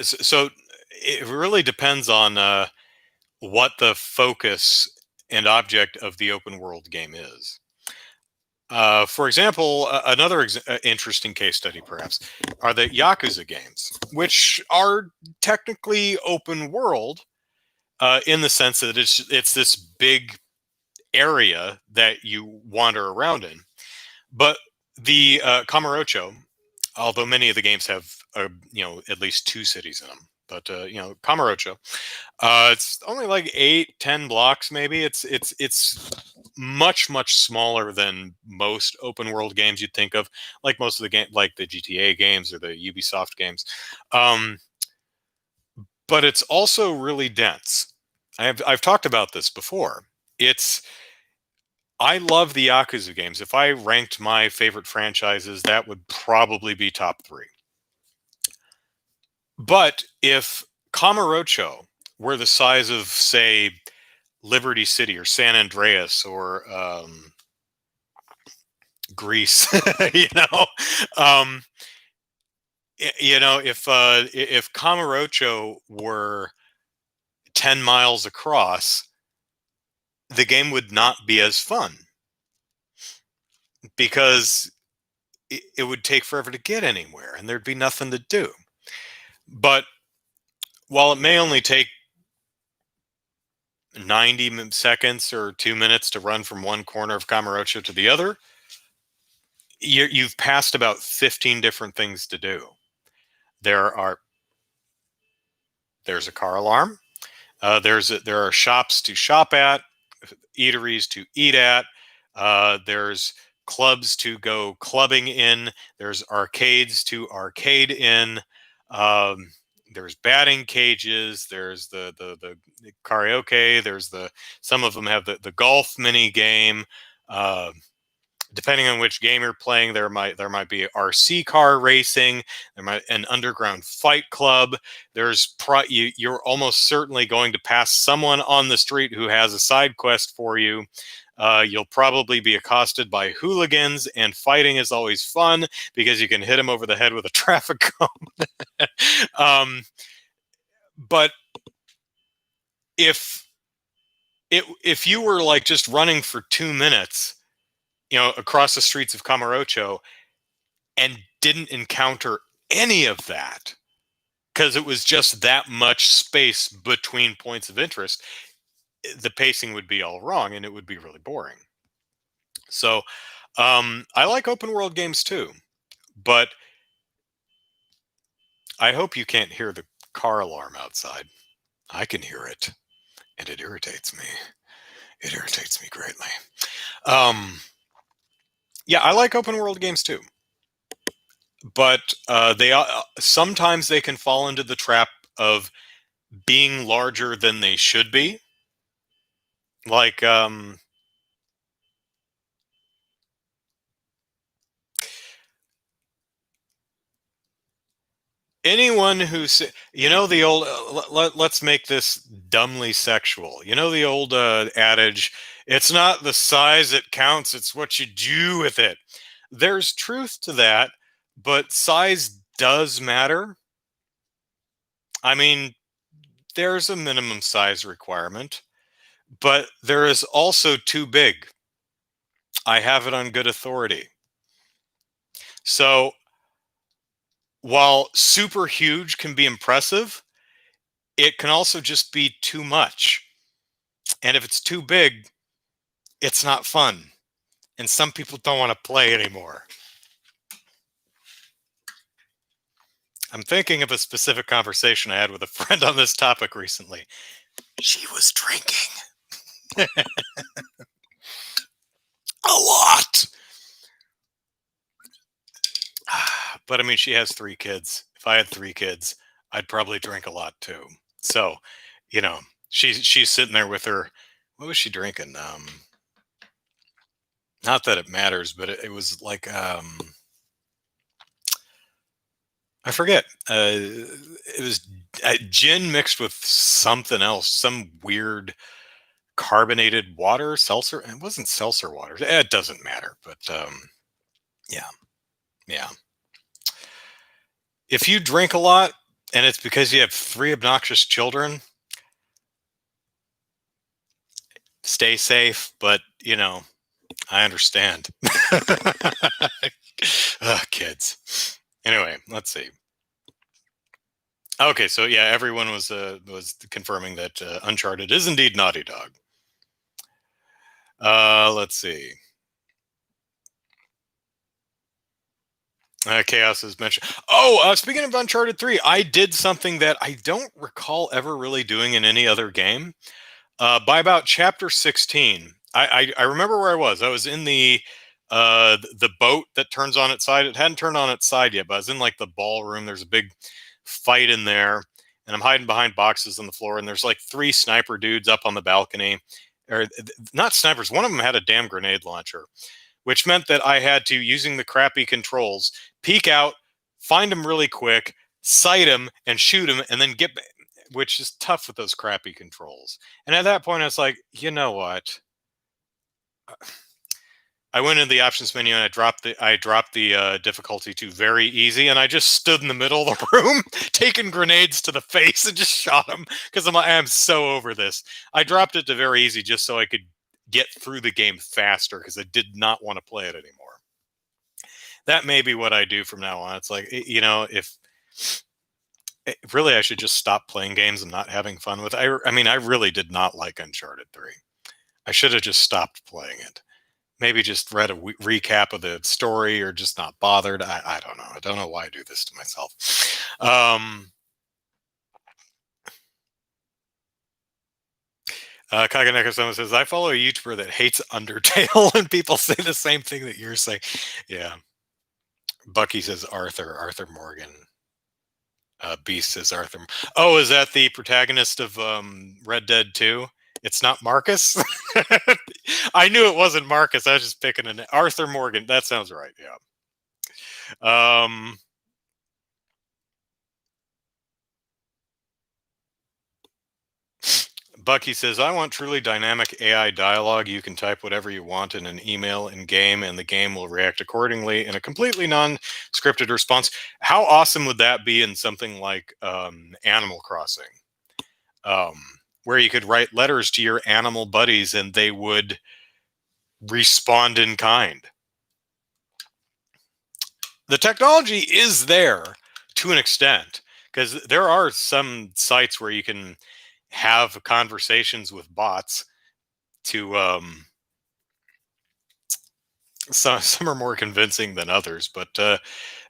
Speaker 1: so it really depends on what the focus and object of the open world game is. For example, another interesting case study, perhaps, are the Yakuza games, which are technically open world in the sense that it's this big area that you wander around in. But the Kamurocho, although many of the games have at least two cities in them, but Kamurocho, it's only like 8, 10 blocks, maybe. It's much smaller than most open world games you'd think of, like most of the game, like the GTA games or the Ubisoft games. Um, but it's also really dense. I've talked about this before. It's I love the Yakuza games. If I ranked my favorite franchises, that would probably be top three. But if Kamurocho were the size of, say, Liberty City or San Andreas or Greece, you know, um, if Kamurocho were 10 miles across, the game would not be as fun because it would take forever to get anywhere and there'd be nothing to do. But while it may only take 90 seconds or 2 minutes to run from one corner of Kamurocho to the other, you've passed about 15 different things to do. There are there's a car alarm. There are shops to shop at, eateries to eat at. There's clubs to go clubbing in. There's arcades to arcade in. Um, there's batting cages. There's the karaoke. There's the some of them have the golf mini game. Uh, Depending on which game you're playing, there might be RC car racing. There might an underground fight club. You're almost certainly going to pass someone on the street who has a side quest for you. You'll probably be accosted by hooligans, and fighting is always fun because you can hit them over the head with a traffic cone. um, but if if you were like just running for 2 minutes, across the streets of Kamurocho and didn't encounter any of that because it was just that much space between points of interest, the pacing would be all wrong and it would be really boring. So I like open world games too, but I hope you can't hear the car alarm outside. I can hear it and it irritates me. It irritates me greatly. Um, yeah, I like open world games too, but they sometimes they can fall into the trap of being larger than they should be. Like anyone the old let's make this dumbly sexual. The old adage, it's not the size that counts, it's what you do with it. There's truth to that, but size does matter. I mean, there's a minimum size requirement, but there is also too big. I have it on good authority. So while super huge can be impressive, it can also just be too much. And if it's too big, it's not fun. And some people don't want to play anymore. I'm thinking of a specific conversation I had with a friend on this topic recently. She was drinking a lot. But I mean, she has 3 kids. If I had 3 kids, I'd probably drink a lot too. So, you know, she's sitting there with her. What was she drinking? Not that it matters, but it was like I forget. It was Gin mixed with something else, some weird carbonated water, seltzer. It wasn't seltzer water. It doesn't matter. But yeah, yeah. If you drink a lot and it's because you have three obnoxious children, stay safe. But I understand. Ugh, kids. Anyway, let's see. Okay, so yeah, everyone was confirming that Uncharted is indeed Naughty Dog. Let's see. Chaos is mentioned. Oh, speaking of Uncharted 3, I did something that I don't recall ever really doing in any other game. By about chapter 16, I remember where I was. I was in the boat that turns on its side. It hadn't turned on its side yet, but I was in like the ballroom. There's a big fight in there, and I'm hiding behind boxes on the floor. And there's like three sniper dudes up on the balcony, or not snipers. One of them had a damn grenade launcher, which meant that I had to, using the crappy controls, peek out, find him really quick, sight him, and shoot him, and then which is tough with those crappy controls. And at that point, I was like, you know what? I went into the options menu and I dropped the difficulty to very easy, and I just stood in the middle of the room, taking grenades to the face and just shot them because I'm so over this. I dropped it to very easy just so I could get through the game faster because I did not want to play it anymore. That may be what I do from now on. It's like, if really I should just stop playing games and not having fun with it. I mean, I really did not like Uncharted 3. I should have just stopped playing it. Maybe just read a recap of the story or just not bothered. I don't know. I don't know why I do this to myself. Kaganeko says, I follow a YouTuber that hates Undertale, and people say the same thing that you're saying. Yeah. Bucky says Arthur Morgan. Beast says Arthur. Oh, is that the protagonist of Red Dead 2? It's not Marcus? I knew it wasn't Marcus. I was just picking an Arthur Morgan. That sounds right. Yeah. Bucky says, I want truly dynamic AI dialogue. You can type whatever you want in an email in game, and the game will react accordingly in a completely non scripted response. How awesome would that be in something like Animal Crossing, um, where you could write letters to your animal buddies and they would respond in kind? The technology is there to an extent, because there are some sites where you can have conversations with bots to some are more convincing than others, but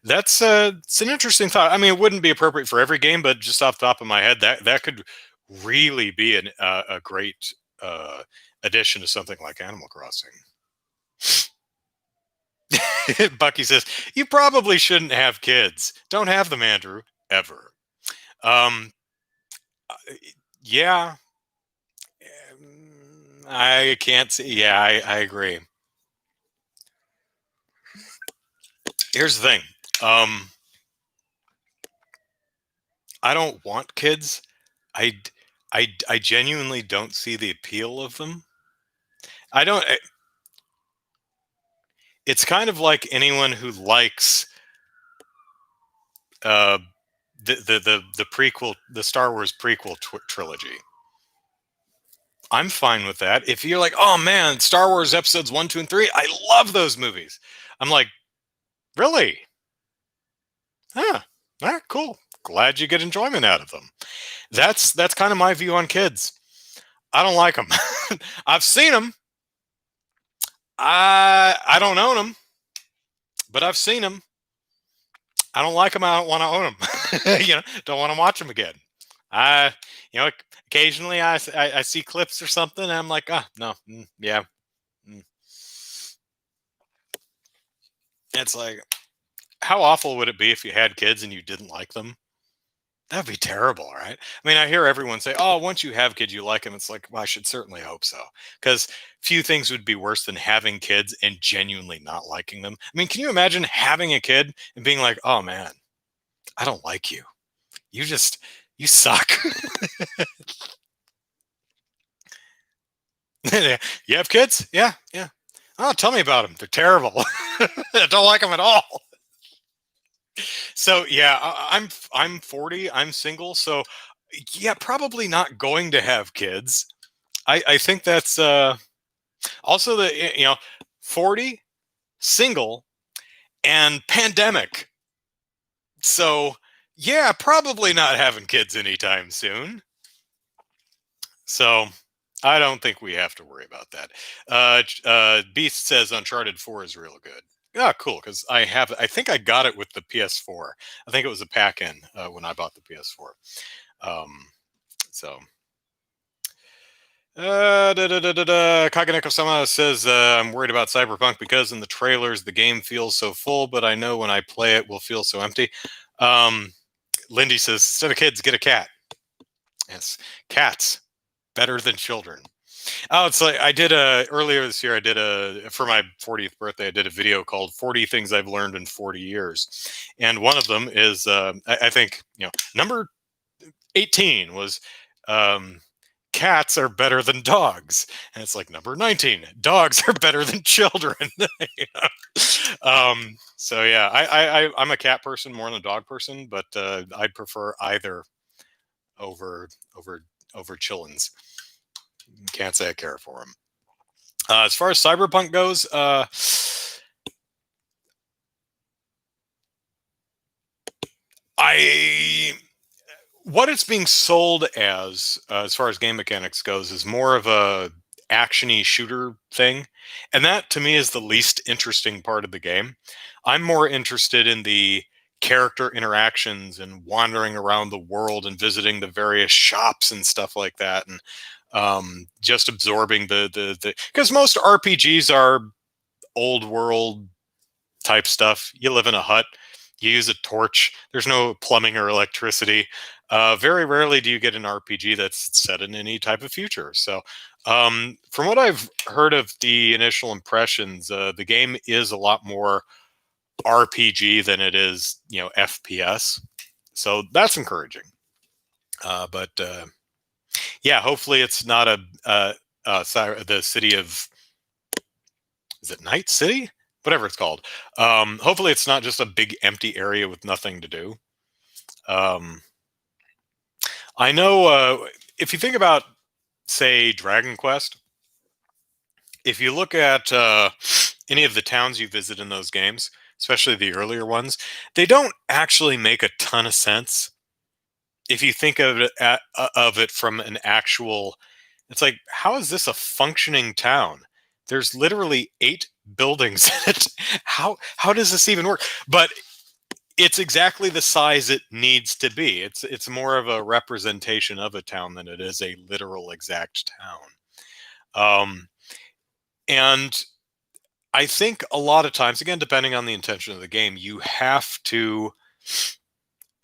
Speaker 1: that's it's an interesting thought. I mean, it wouldn't be appropriate for every game, but just off the top of my head, that could really be a great addition to something like Animal Crossing. Bucky says, you probably shouldn't have kids. Don't have them, Andrew, ever. Um, yeah, I can't see. Yeah, I agree. Here's the thing. I don't want kids. I, I genuinely don't see the appeal of them. I don't. It's kind of like anyone who likes uh, the prequel, the Star Wars prequel trilogy. I'm fine with that. If you're like, oh man, Star Wars episodes 1, 2, and 3, I love those movies. I'm like, really? Huh. All right, cool. Glad you get enjoyment out of them. That's kind of my view on kids. I don't like them. I've seen them. I don't own them, but I've seen them. I don't like them. I don't want to own them. Don't want to watch them again. I, occasionally I see clips or something, and I'm like, no, yeah. Mm. It's like, how awful would it be if you had kids and you didn't like them? That'd be terrible, right? I mean, I hear everyone say, "Oh, once you have kids, you like them." It's like, well, I should certainly hope so, because few things would be worse than having kids and genuinely not liking them. I mean, can you imagine having a kid and being like, "Oh man, I don't like you. You just You suck. You have kids? Yeah, yeah. Oh, tell me about them. They're terrible. I don't like them at all. So yeah, I'm 40. I'm single. So yeah, probably not going to have kids. I think that's also the 40, single, and pandemic. So yeah, probably not having kids anytime soon. So I don't think we have to worry about that. Beast says Uncharted 4 is real good. Ah, cool. Because I think I got it with the PS4. I think it was a pack in when I bought the PS4. Um, so, Kaganeko-sama says, I'm worried about Cyberpunk because in the trailers the game feels so full, but I know when I play it will feel so empty. Um, Lindy says, instead of kids, get a cat. Yes, cats better than children. Oh, it's like I did a earlier this year. I did a for my 40th birthday. I did a video called "40 Things I've Learned in 40 Years," and one of them is I think number 18 was um, cats are better than dogs, and it's like number 19, dogs are better than children. So yeah, I'm a cat person more than a dog person, but I'd prefer either over over over chillins. Can't say I care for them. As far as Cyberpunk goes, I what it's being sold as far as game mechanics goes, is more of a actiony shooter thing, and that to me is the least interesting part of the game. I'm more interested in the character interactions and wandering around the world and visiting the various shops and stuff like that, and just absorbing the because most RPGs are old world type stuff. You live in a hut, you use a torch, there's no plumbing or electricity. Very rarely do you get an RPG that's set in any type of future. So, from what I've heard of the initial impressions, the game is a lot more RPG than it is, FPS. So that's encouraging. But yeah, hopefully it's not the city of is it Night City? Whatever it's called. Hopefully, it's not just a big empty area with nothing to do. Um, I know if you think about, say, Dragon Quest, if you look at any of the towns you visit in those games, especially the earlier ones, they don't actually make a ton of sense if you think of it from an actual. It's like, how is this a functioning town? There's literally 8 buildings in it. How does this even work? But it's exactly the size it needs to be. It's more of a representation of a town than it is a literal exact town. And I think a lot of times, again, depending on the intention of the game, you have to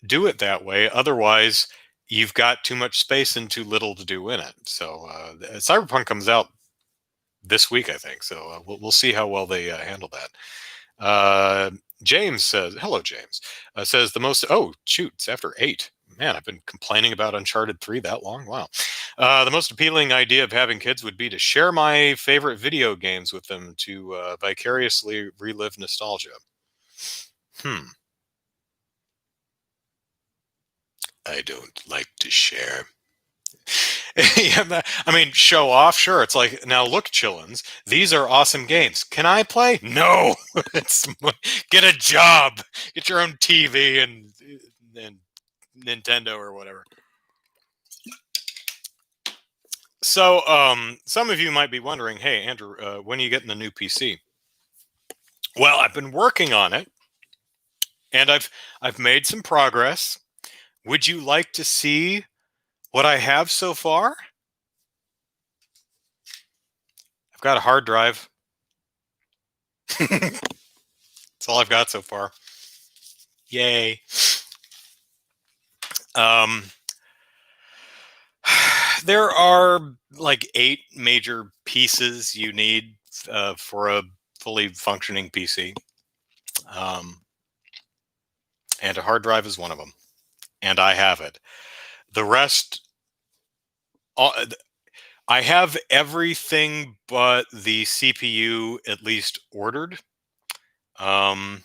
Speaker 1: do it that way. Otherwise, you've got too much space and too little to do in it. So Cyberpunk comes out this week, I think. So we'll see how well they handle that. James says, "Hello, James." Says the most. Oh, shoot! It's after 8. Man, I've been complaining about Uncharted 3 that long. Wow. The most appealing idea of having kids would be to share my favorite video games with them to vicariously relive nostalgia. Hmm. I don't like to share. Yeah, I mean, show off, sure. It's like, now look, chillins, these are awesome games. Can I play? No. It's get a job, get your own TV and Nintendo or whatever. So, some of you might be wondering, hey, Andrew, when are you getting the new PC? Well, I've been working on it, and I've made some progress. Would you like to see what I have so far? I've got a hard drive. That's all I've got so far. Yay. Um, there are like 8 major pieces you need for a fully functioning PC. Um, and a hard drive is one of them. And I have it. The rest, I have everything but the CPU at least ordered. Um,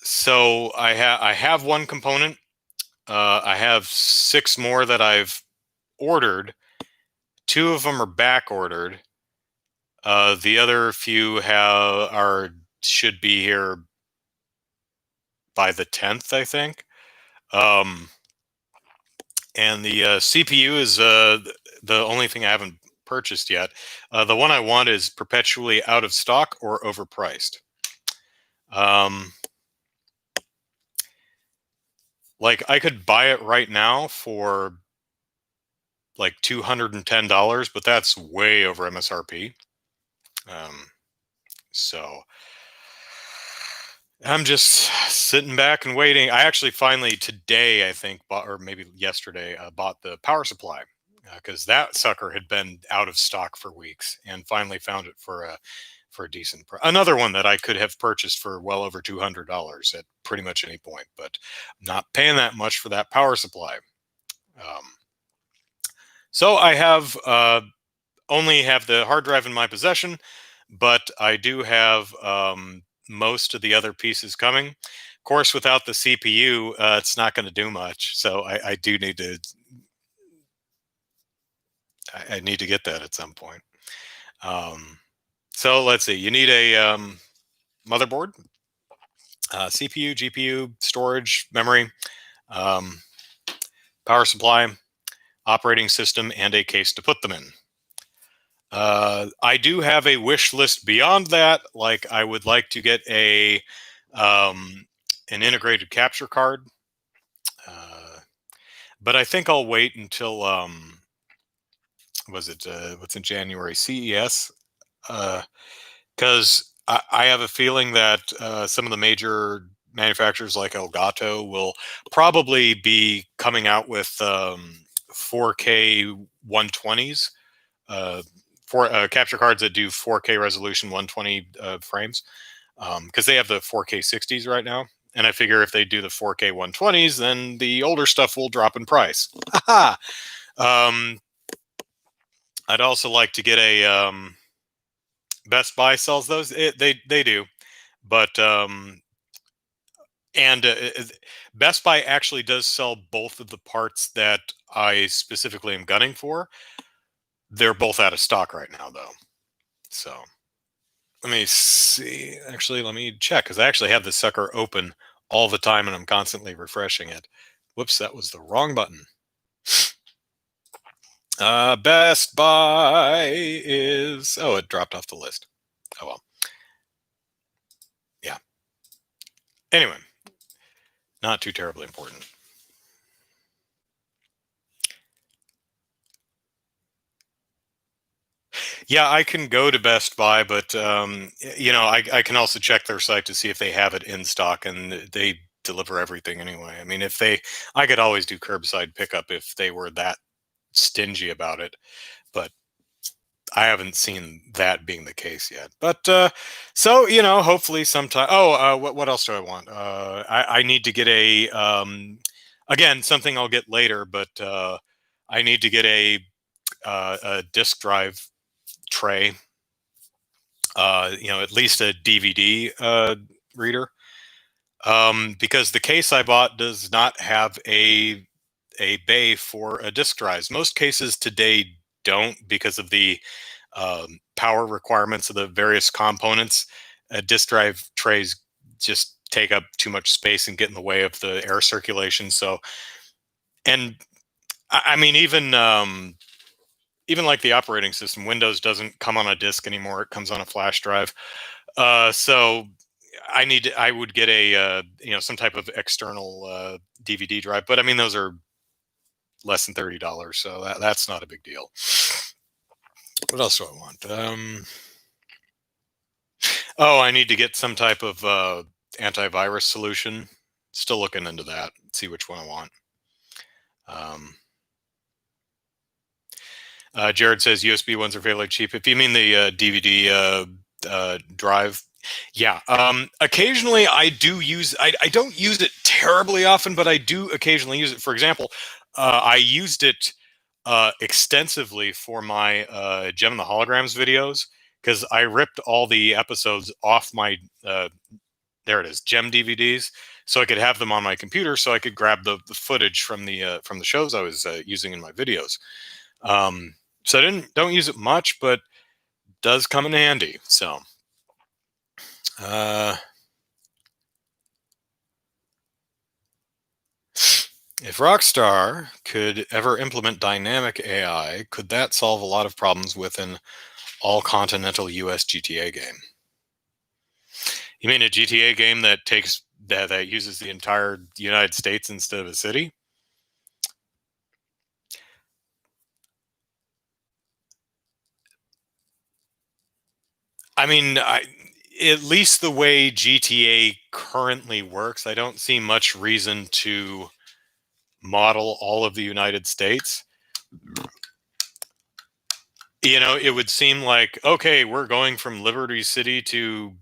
Speaker 1: so I have one component. I have 6 more that I've ordered. 2 of them are back ordered. The other few should be here by the 10th, I think. And the CPU is the only thing I haven't purchased yet. The one I want is perpetually out of stock or overpriced. Um, like I could buy it right now for like $210, but that's way over MSRP. So I'm just sitting back and waiting. I actually finally today, I think, or maybe yesterday, bought the power supply because that sucker had been out of stock for weeks, and finally found it for a decent price. Another one that I could have purchased for well over $200 at pretty much any point, but I'm not paying that much for that power supply. Um, so I have only have the hard drive in my possession, but I do have most of the other pieces coming. Of course, without the CPU, it's not going to do much. So I do need to. I need to get that at some point. So let's see. You need a motherboard, CPU, GPU, storage, memory, um, power supply, operating system, and a case to put them in. I do have a wish list beyond that. Like I would like to get an integrated capture card, but I think I'll wait until what's in January, CES, because I have a feeling that some of the major manufacturers like Elgato will probably be coming out with 4K 120s. For capture cards that do 4K resolution 120 frames, because they have the 4K 60s right now. And I figure if they do the 4K 120s, then the older stuff will drop in price. um, I'd also like to get a Best Buy sells those. They do, but and Best Buy actually does sell both of the parts that I specifically am gunning for. They're both out of stock right now, though. So let me see. Actually, let me check because I actually have this sucker open all the time and I'm constantly refreshing it. Whoops, that was the wrong button. Best Buy is. Oh, it dropped off the list. Oh well. Yeah. Anyway, not too terribly important. Yeah, I can go to Best Buy, but I can also check their site to see if they have it in stock, and they deliver everything anyway. I mean, I could always do curbside pickup if they were that stingy about it, but I haven't seen that being the case yet. But so hopefully sometime. Oh, what else do I want? I need to get again, something I'll get later, but I need to get a disk drive tray. At least a DVD reader, because the case I bought does not have a bay for a disk drive. Most cases today don't because of the power requirements of the various components. Disk drive trays just take up too much space and get in the way of the air circulation. So, and I mean, even like the operating system, Windows doesn't come on a disk anymore; it comes on a flash drive. So I would get a some type of external DVD drive, but I mean those are less than $30, so that's not a big deal. What else do I want? Oh, I need to get some type of antivirus solution. Still looking into that. See which one I want. Jared says USB ones are fairly cheap. If you mean the DVD drive, yeah. Occasionally, I do use. I don't use it terribly often, but I do occasionally use it. For example, I used it extensively for my Gem and the Holograms videos because I ripped all the episodes off my there it is, Gem DVDs, so I could have them on my computer, so I could grab the footage from the shows I was using in my videos. Um, so I don't use it much, but does come in handy. So uh, if Rockstar could ever implement dynamic AI, could that solve a lot of problems with an all continental US GTA game? You mean a GTA game that uses the entire United States instead of a city? I mean, at least the way GTA currently works, I don't see much reason to model all of the United States. It would seem like, okay, we're going from Liberty City to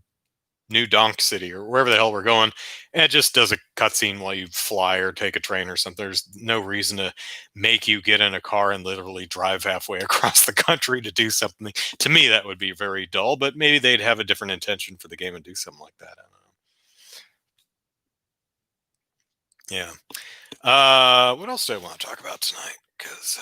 Speaker 1: New Donk City or wherever the hell we're going, and it just does a cutscene while you fly or take a train or something. There's no reason to make you get in a car and literally drive halfway across the country to do something. To me, that would be very dull, but maybe they'd have a different intention for the game and do something like that. I don't know. Yeah. What else do I want to talk about tonight? Because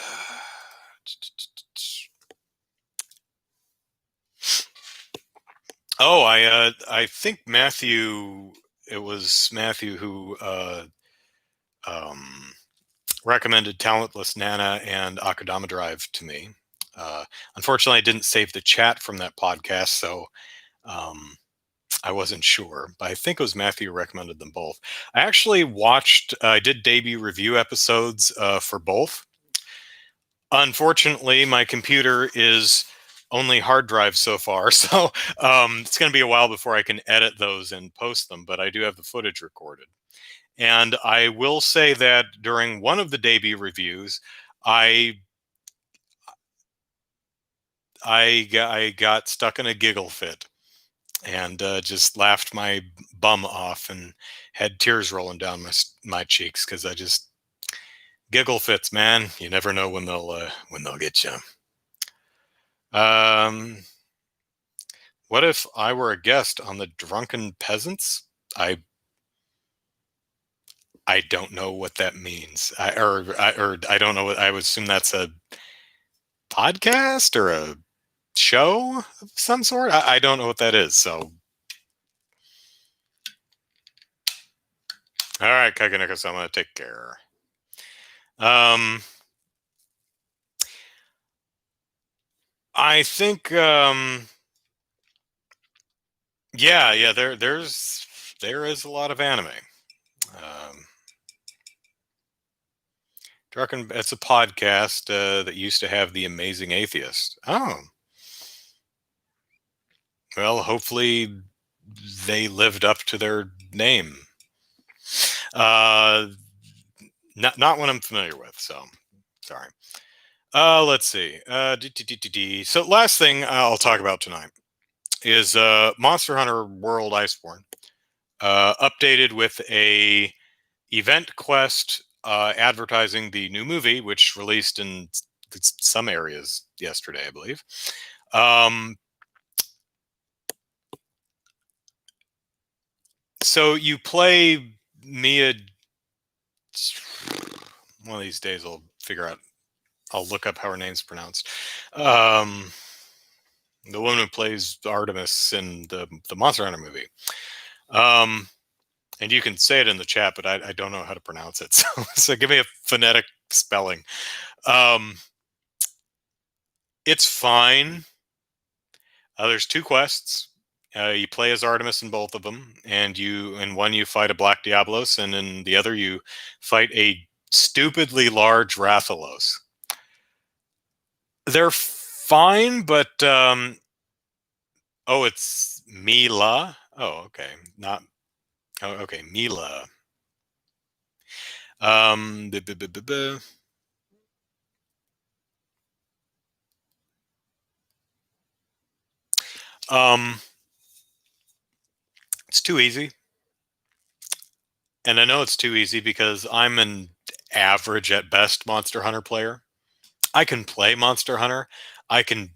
Speaker 1: I think Matthew. It was Matthew who um, recommended Talentless Nana and Akadama Drive to me. Unfortunately, I didn't save the chat from that podcast, so um, I wasn't sure. But I think it was Matthew who recommended them both. I actually watched. I did debut review episodes for both. Unfortunately, my computer is only hard drive so far, so it's going to be a while before I can edit those and post them. But I do have the footage recorded. And I will say that during one of the debut reviews, I I got stuck in a giggle fit and just laughed my bum off and had tears rolling down my cheeks because I just giggle fits, man. You never know when they'll get you. Um, what if I were a guest on the Drunken Peasants? I I don't know what that means. Or I don't know what I would assume that's a podcast or a show of some sort. I don't know what that is. So, all right, Kaganeko, I'm gonna take care. Um, I think, yeah. There is a lot of anime. Um, it's a podcast that used to have the Amazing Atheist. Oh, well, hopefully they lived up to their name. Uh, not one I'm familiar with. So, sorry. Let's see. So last thing I'll talk about tonight is Monster Hunter World Iceborne, updated with a event quest advertising the new movie, which released in some areas yesterday, I believe. Um, so you play Mia. One of these days, I'll figure out. I'll look up how her name's pronounced. Um, the woman who plays Artemis in the Monster Hunter movie. Um, and you can say it in the chat, but I don't know how to pronounce it. So give me a phonetic spelling. Um, it's fine. There's two quests. You play as Artemis in both of them, and in one you fight a Black Diablos, and in the other you fight a stupidly large Rathalos. They're fine, but oh, it's Mila. Oh, okay, not oh, okay, Mila. B- b- b- b- b- um, it's too easy. And I know it's too easy because I'm an average at best Monster Hunter player. I can play Monster Hunter. I can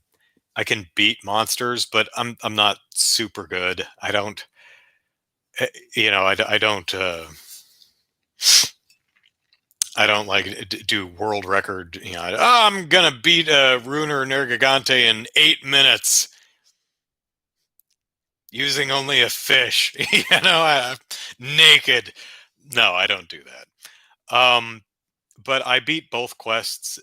Speaker 1: I can beat monsters, but I'm not super good. I don't I don't I don't like do world record. Oh, I'm gonna beat Runer Nergigante in 8 minutes using only a fish. Naked. No, I don't do that. But I beat both quests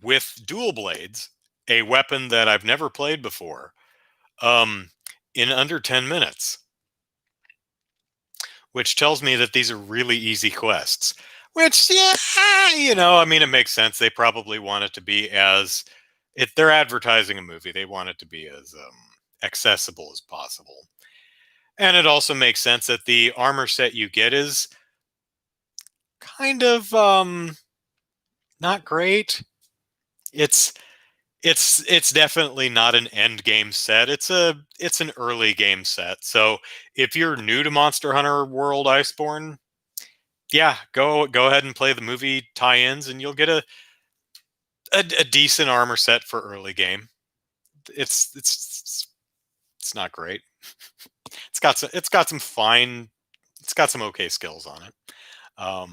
Speaker 1: with dual blades, a weapon that I've never played before, um, in under 10 minutes, which tells me that these are really easy quests. Which, yeah, I mean, it makes sense. They probably want it to be as if they're advertising a movie, they want it to be as accessible as possible. And it also makes sense that the armor set you get is kind of not great. It's it's definitely not an end game set. It's an early game set. So if you're new to Monster Hunter World Iceborne, yeah, go ahead and play the movie tie-ins, and you'll get a decent armor set for early game. It's not great. It's got some okay skills on it. I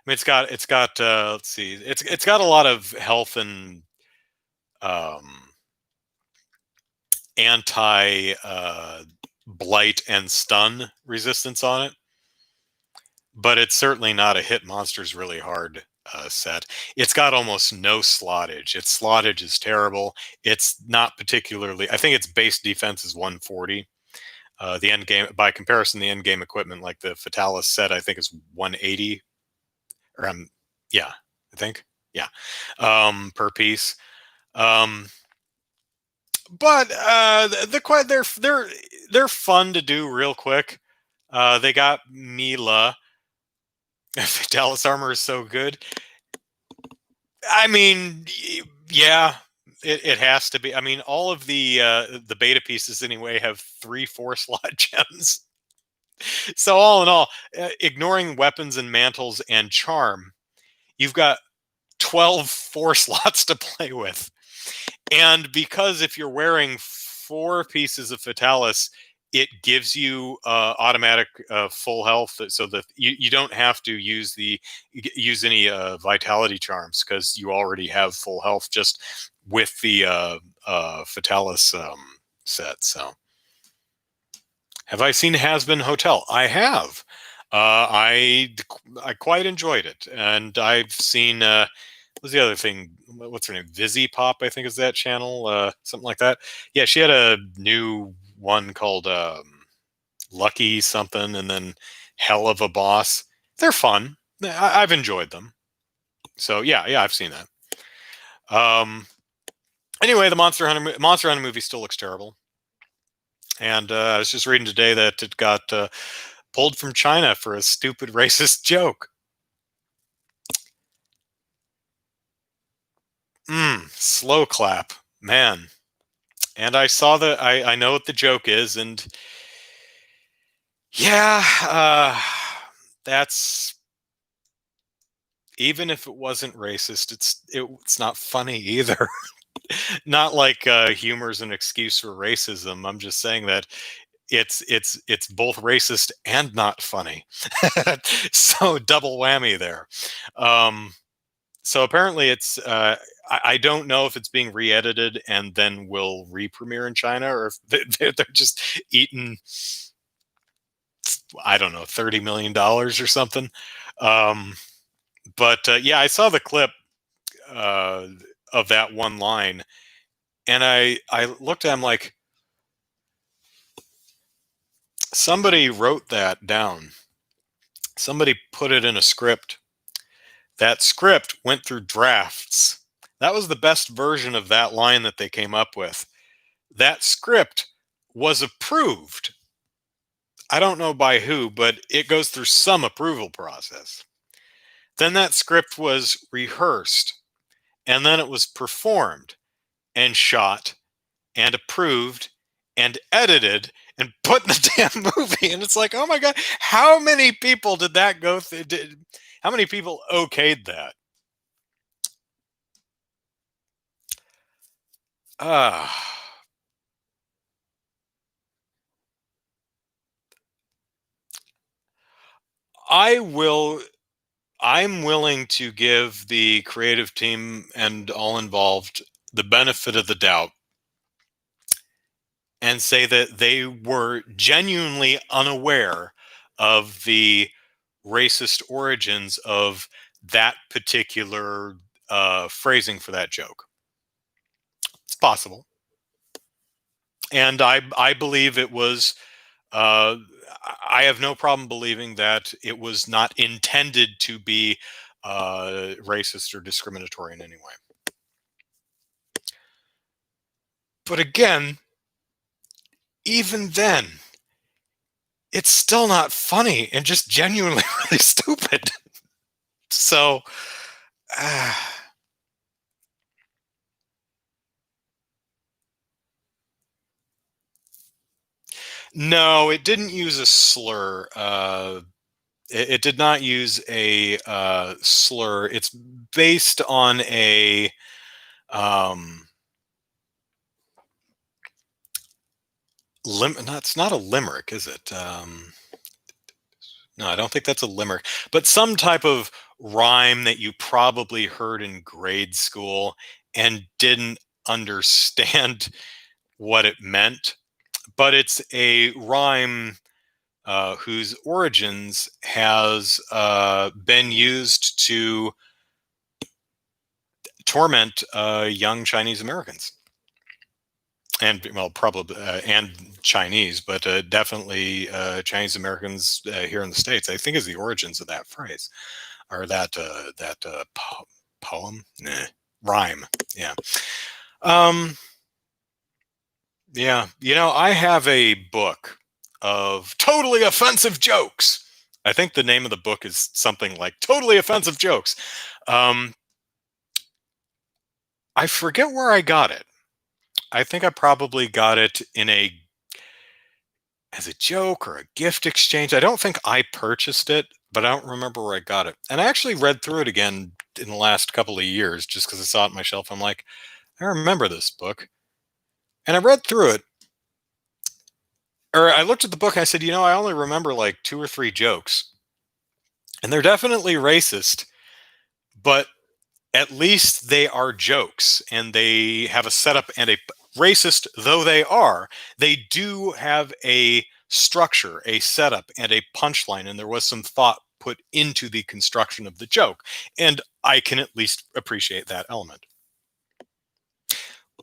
Speaker 1: mean, it's got let's see, it's got a lot of health and um, anti blight and stun resistance on it, but it's certainly not a hit monsters really hard set. It's got almost no slottage. Its slottage is terrible. It's not particularly. I think its base defense is 140. The end game, by comparison, the end game equipment like the Fatalis set, I think is 180. Or yeah, I think yeah, per piece. Um, but they're fun to do real quick. They got Mila. Dallas armor is so good. I mean, yeah, it has to be. I mean, all of the beta pieces anyway have 3 4 slot gems. So all in all, ignoring weapons and mantles and charm, you've got 12 slots to play with. And because if you're wearing 4 pieces of Fatalis, it gives you automatic full health, so that you don't have to use any vitality charms because you already have full health just with the Fatalis set. So, have I seen Has Been Hotel? I have. I quite enjoyed it, and I've seen. What's the other thing? What's her name? Vizzy Pop, I think is that channel. Something like that. Yeah, she had a new one called Lucky something, and then Hell of a Boss. They're fun. I've enjoyed them. So yeah, I've seen that. Anyway, the Monster Hunter movie still looks terrible, and I was just reading today that it got pulled from China for a stupid racist joke. Slow clap, man. And I saw I know what the joke is, and yeah, that's even if it wasn't racist, it's not funny either. Not like humor's an excuse for racism. I'm just saying that it's both racist and not funny. So double whammy there. Um, so apparently it's I don't know if it's being re-edited and then will re-premiere in China, or if they're just eating, I don't know, $30 million or something. Um, but yeah, I saw the clip uh, of that one line, and I looked at him like somebody wrote that down. Somebody put it in a script. That script went through drafts. That was the best version of that line that they came up with. That script was approved. I don't know by who, but it goes through some approval process. Then that script was rehearsed, and then it was performed and shot and approved and edited and put in the damn movie. And it's like, oh my god, how many people did that go through? How many people okayed that? Uh, I will. I'm willing to give the creative team and all involved the benefit of the doubt and say that they were genuinely unaware of the racist origins of that particular phrasing for that joke. It's possible, and I believe it was. Uh, I have no problem believing that it was not intended to be racist or discriminatory in any way. But again, even then, it's still not funny and just genuinely really stupid. So, uh, no, it didn't use a slur. It did not use a slur. It's based on a um, No, it's not a limerick, is it? No, I don't think that's a limerick, but some type of rhyme that you probably heard in grade school and didn't understand what it meant. But it's a rhyme whose origins has been used to torment young Chinese Americans, and well, probably and Chinese, but definitely Chinese Americans here in the states. I think is the origins of that phrase or that poem, nah, rhyme. Yeah. Um, yeah. I have a book of totally offensive jokes. I think the name of the book is something like "Totally Offensive Jokes." Um, I forget where I got it. I think I probably got it in a as a joke or a gift exchange. I don't think I purchased it, but I don't remember where I got it. And I actually read through it again in the last couple of years just because I saw it on my shelf. I'm like, I remember this book. And I read through it, or I looked at the book and I said, I only remember like two or three jokes. And they're definitely racist, but at least they are jokes and they have a setup and a racist though they are, they do have a structure, a setup, and a punchline. And there was some thought put into the construction of the joke. And I can at least appreciate that element.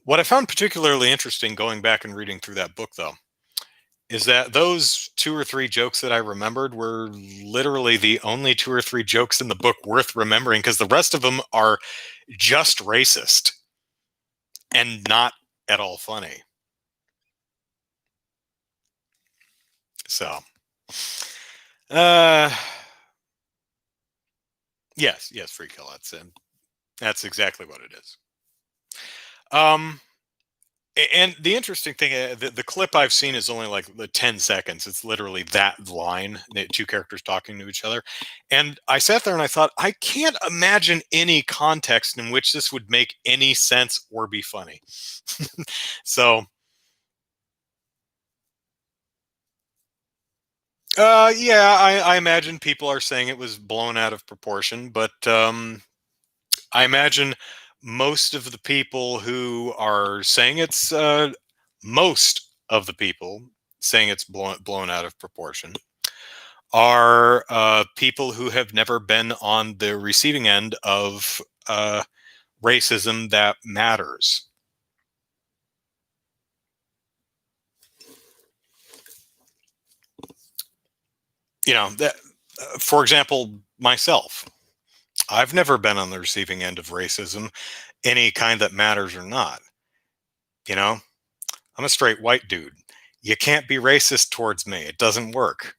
Speaker 1: What I found particularly interesting going back and reading through that book, though, is that those two or three jokes that I remembered were literally the only two or three jokes in the book worth remembering because the rest of them are just racist and not at all funny. So, uh, yes, free kill. That's exactly what it is. Um, and the interesting thing, the clip I've seen is only like the 10 seconds. It's literally that line, the two characters talking to each other. And I sat there and I thought, I can't imagine any context in which this would make any sense or be funny. So, yeah, I imagine people are saying it was blown out of proportion, but I imagine most of the people who are saying most of the people saying it's blown out of proportion are people who have never been on the receiving end of racism that matters. That, for example, myself, I've never been on the receiving end of racism, any kind that matters or not. You know, I'm a straight white dude. You can't be racist towards me. It doesn't work.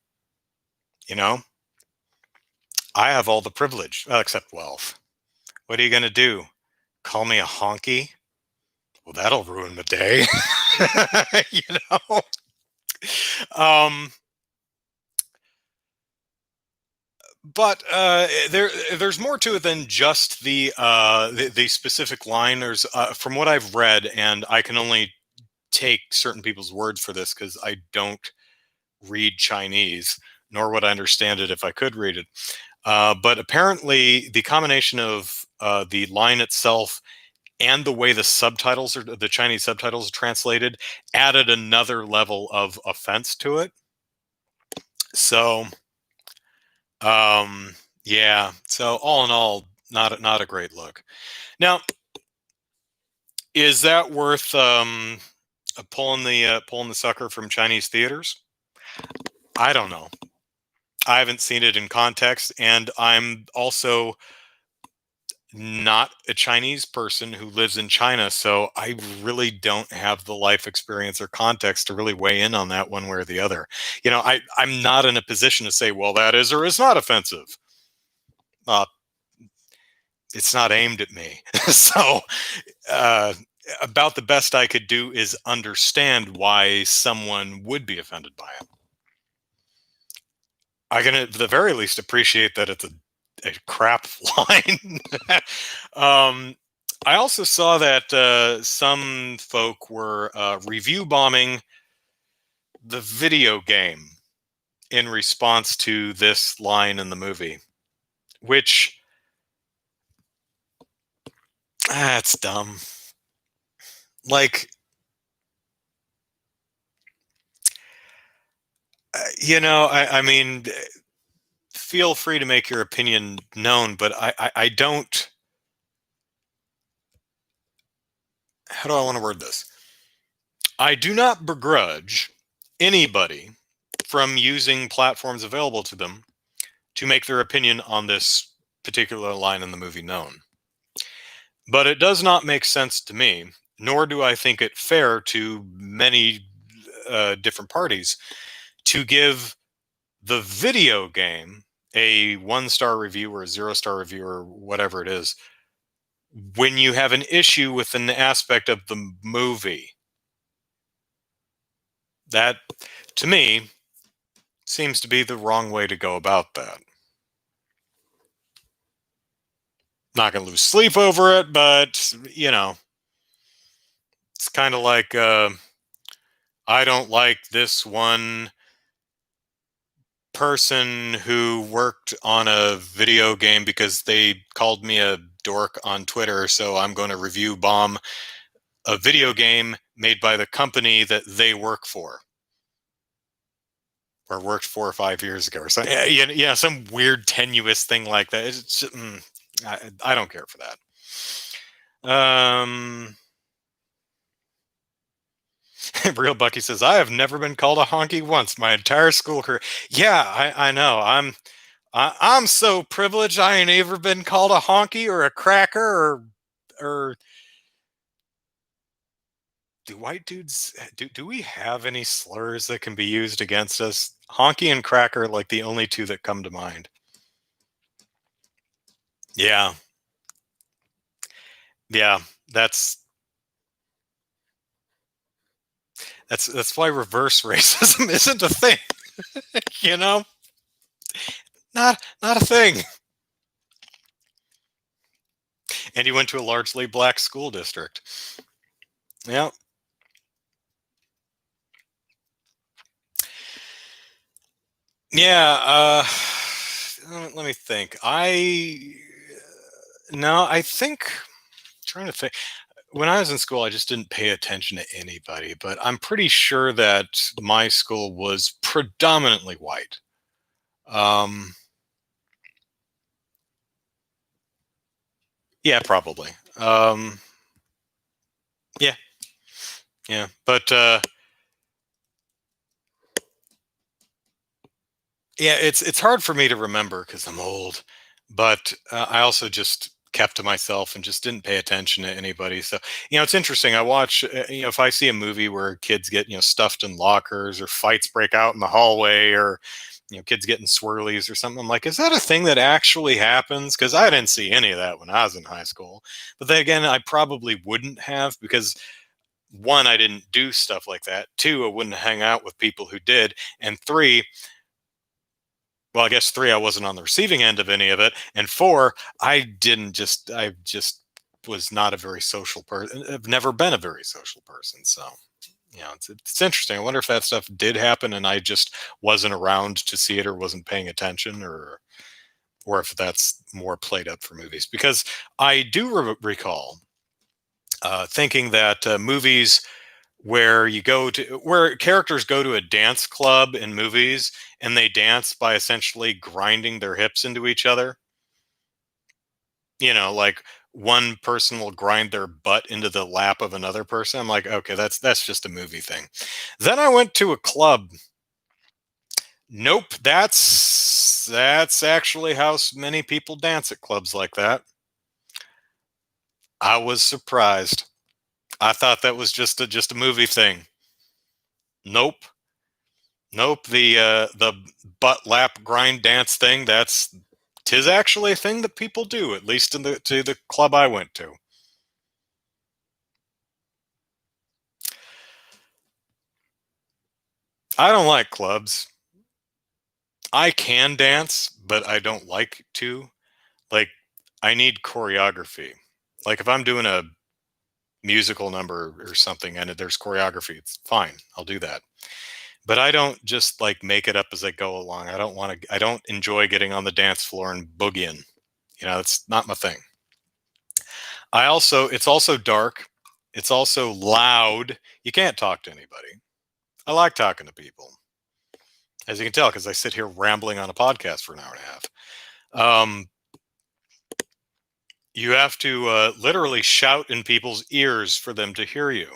Speaker 1: You know, I have all the privilege, except wealth. What are you going to do? Call me a honky? Well, that'll ruin the day. you know. Um, but there's more to it than just the specific line. There's from what I've read, and I can only take certain people's words for this because I don't read Chinese, nor would I understand it if I could read it. But apparently, the combination of the line itself and the way the Chinese subtitles are translated added another level of offense to it. So, um, yeah. So all in all, not a great look. Now, is that worth pulling the sucker from Chinese theaters? I don't know. I haven't seen it in context, and I'm also not a Chinese person who lives in China, so I really don't have the life experience or context to really weigh in on that one way or the other. I'm not in a position to say, well, that is or is not offensive. Uh, it's not aimed at me. so, uh, about the best I could do is understand why someone would be offended by it. I can, at the very least, appreciate that it's a crap line. um, I also saw that some folk were review bombing the video game in response to this line in the movie, which it's dumb. Like, I mean, feel free to make your opinion known, but I don't. How do I want to word this? I do not begrudge anybody from using platforms available to them to make their opinion on this particular line in the movie known. But it does not make sense to me, nor do I think it fair to many different parties to give the video game a 1-star review or a 0-star review or whatever it is when you have an issue with an aspect of the movie. That, to me, seems to be the wrong way to go about that. Not going to lose sleep over it, but, it's kind of like I don't like this one person who worked on a video game because they called me a dork on Twitter, so I'm going to review bomb a video game made by the company that they work for or worked 4 or 5 years ago or something. Yeah, some weird tenuous thing like that. It's just, I don't care for that. Real Bucky says, I have never been called a honky once my entire school career. Yeah, I know. I'm so privileged. I ain't ever been called a honky or a cracker or do white dudes do we have any slurs that can be used against us? Honky and cracker are like the only two that come to mind. Yeah. Yeah, that's why reverse racism isn't a thing. you know? Not a thing. And he went to a largely black school district. Yeah. Yeah, let me think. No, I think trying to think. When I was in school, I just didn't pay attention to anybody, but I'm pretty sure that my school was predominantly white. Um, yeah, probably. Yeah, yeah, but yeah, it's hard for me to remember because I'm old, but I also just kept to myself and just didn't pay attention to anybody. So it's interesting. I watch if I see a movie where kids get stuffed in lockers or fights break out in the hallway or kids getting swirlies or something. I'm like, is that a thing that actually happens? Because I didn't see any of that when I was in high school. But then again, I probably wouldn't have, because one, I didn't do stuff like that. Two, I wouldn't hang out with people who did. And three, well, I guess three, I wasn't on the receiving end of any of it. And four, I just was not a very social person. I've never been a very social person. So, it's interesting. I wonder if that stuff did happen and I just wasn't around to see it or wasn't paying attention, or if that's more played up for movies. Because I do recall thinking that movies where characters go to a dance club in movies and they dance by essentially grinding their hips into each other. Like one person will grind their butt into the lap of another person. I'm like, okay, that's just a movie thing. Then I went to a club. Nope, that's actually how many people dance at clubs like that. I was surprised. I thought that was just a movie thing. Nope. Nope, the butt lap grind dance thing, tis actually a thing that people do, at least in the club I went to. I don't like clubs. I can dance, but I don't like to. Like, I need choreography. Like, if I'm doing a musical number or something and there's choreography, it's fine. I'll do that. But I don't just like make it up as I go along. I don't enjoy getting on the dance floor and boogieing. It's not my thing. It's also dark. It's also loud. You can't talk to anybody. I like talking to people, as you can tell, because I sit here rambling on a podcast for an hour and a half. Um, you have to literally shout in people's ears for them to hear you.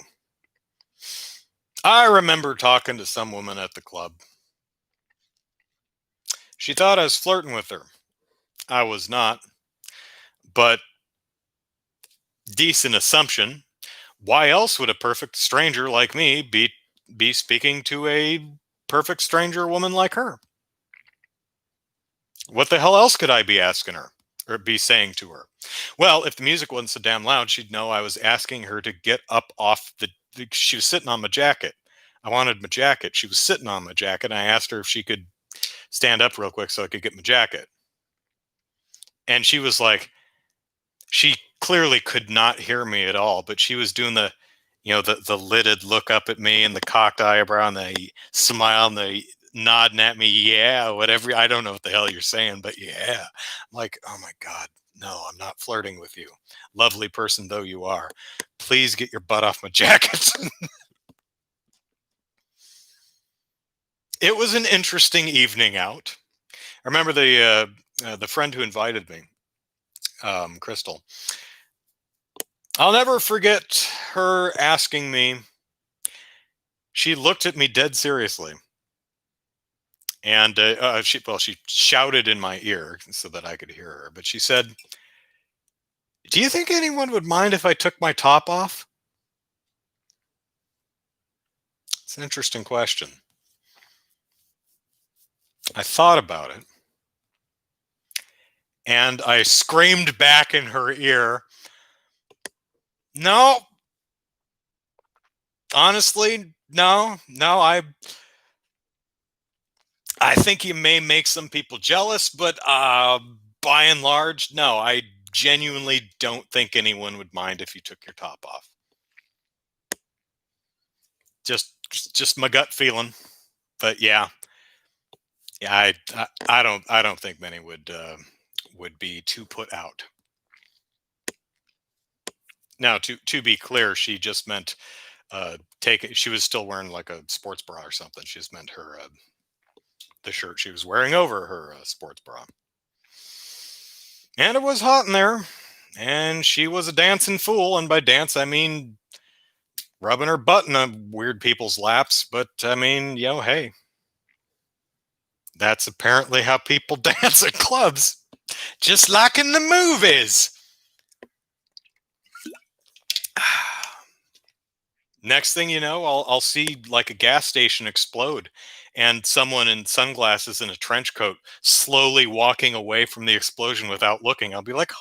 Speaker 1: I remember talking to some woman at the club. She thought I was flirting with her. I was not, but decent assumption. Why else would a perfect stranger like me be speaking to a perfect stranger woman like her? What the hell else could I be asking her or be saying to her? Well, if the music wasn't so damn loud, she'd know I was asking her to get up off she was sitting on my jacket. I wanted my jacket. She was sitting on my jacket. I asked her if she could stand up real quick so I could get my jacket. And she was like, she clearly could not hear me at all, but she was doing the lidded look up at me and the cocked eyebrow and the smile and the nodding at me. Yeah, whatever. I don't know what the hell you're saying, but yeah. I'm like, oh my God, no, I'm not flirting with you. Lovely person though you are. Please get your butt off my jacket. It was an interesting evening out. I remember the friend who invited me, Crystal. I'll never forget her asking me. She looked at me dead seriously, and she shouted in my ear so that I could hear her. But she said, "Do you think anyone would mind if I took my top off?" It's an interesting question. I thought about it, and I screamed back in her ear, "No, honestly, no, no. I think you may make some people jealous, but by and large, no. I genuinely don't think anyone would mind if you took your top off. Just my gut feeling, but yeah. I don't think many would be too put out. Now, to be clear, she just meant take it. She was still wearing like a sports bra or something. She just meant her the shirt she was wearing over her sports bra. And it was hot in there, and she was a dancing fool. And by dance, I mean rubbing her butt in weird people's laps. But I mean, hey, that's apparently how people dance at clubs, just like in the movies. Next thing you know, I'll see like a gas station explode, and someone in sunglasses and a trench coat slowly walking away from the explosion without looking, I'll be like,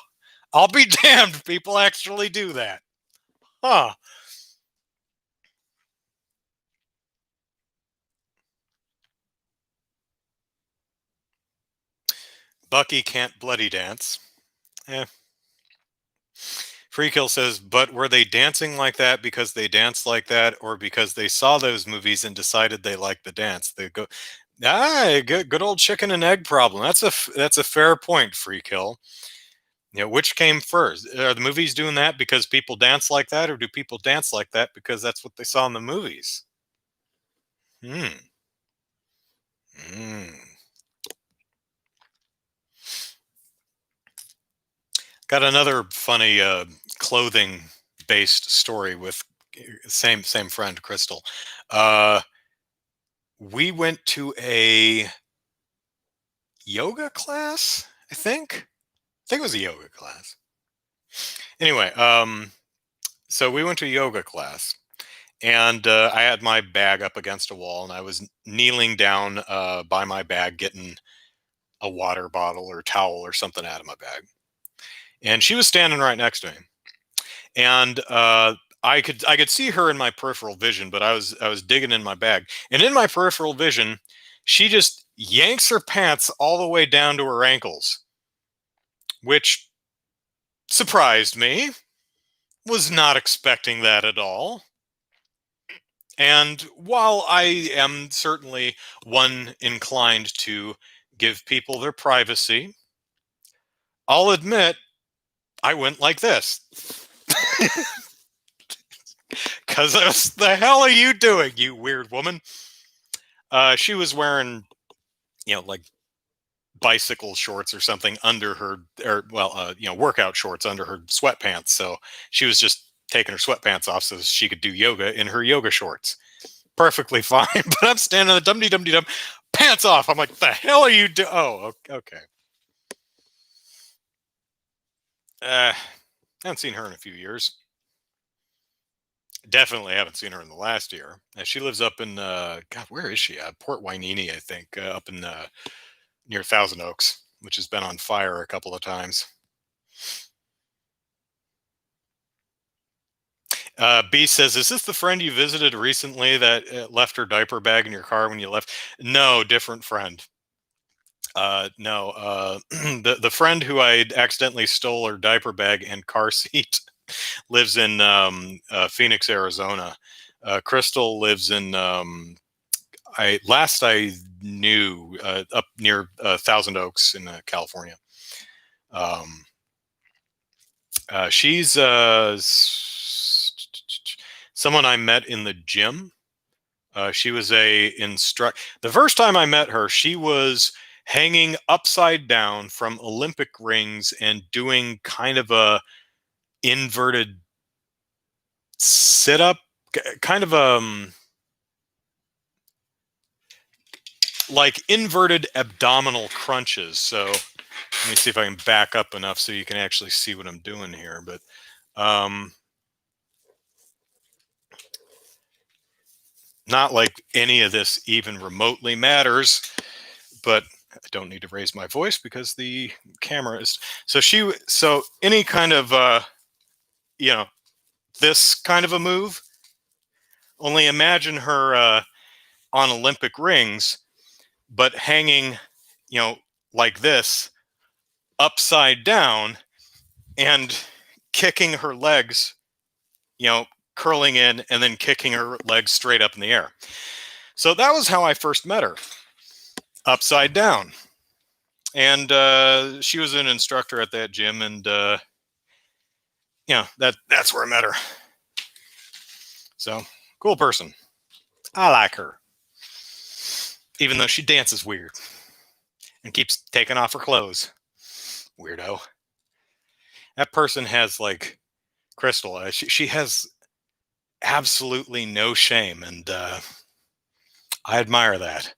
Speaker 1: I'll be damned, people actually do that. Huh. Bucky can't bloody dance. Eh. Freekill says, but were they dancing like that because they danced like that, or because they saw those movies and decided they liked the dance? They go, good old chicken and egg problem. That's a fair point, Freekill. You know, which came first? Are the movies doing that because people dance like that, or do people dance like that because that's what they saw in the movies? Hmm. Hmm. Got another funny clothing based story with same friend Crystal. Uh, we went to a yoga class. I think it was a yoga class. Anyway, so we went to a yoga class, and I had my bag up against a wall, and I was kneeling down by my bag, getting a water bottle or towel or something out of my bag, and she was standing right next to me, and I could see her in my peripheral vision, but I was digging in my bag, and in my peripheral vision, she just yanks her pants all the way down to her ankles, which surprised me. Was not expecting that at all. And while I am certainly one inclined to give people their privacy, I'll admit I went like this. Because the hell are you doing, you weird woman? She was wearing, like bicycle shorts or something under her, or well, workout shorts under her sweatpants. So she was just taking her sweatpants off so she could do yoga in her yoga shorts. Perfectly fine. But I'm standing on the dum dum dum, pants off. I'm like, the hell are you doing? Oh, okay. I haven't seen her in a few years. Definitely haven't seen her in the last year. She lives up in God, where is she? Port Hueneme, I think, up in near Thousand Oaks, which has been on fire a couple of times. B says, "Is this the friend you visited recently that left her diaper bag in your car when you left?" No, different friend. No, the friend who I accidentally stole her diaper bag and car seat lives in Phoenix, Arizona. Crystal lives in I knew up near Thousand Oaks in California. Um, she's someone I met in the gym. She was a instruct. The first time I met her, she was hanging upside down from Olympic rings and doing kind of a inverted sit up, kind of like inverted abdominal crunches. So let me see if I can back up enough so you can actually see what I'm doing here. But not like any of this even remotely matters. But I don't need to raise my voice because the camera is. So any kind of you know this kind of a move. Only imagine her on Olympic rings, but hanging, you know, like this, upside down, and kicking her legs, curling in and then kicking her legs straight up in the air. So that was how I first met her, upside down. And she was an instructor at that gym, and that's where I met her. So cool person. I like her, even though she dances weird and keeps taking off her clothes. Weirdo. That person has like Crystal. She has absolutely no shame, and I admire that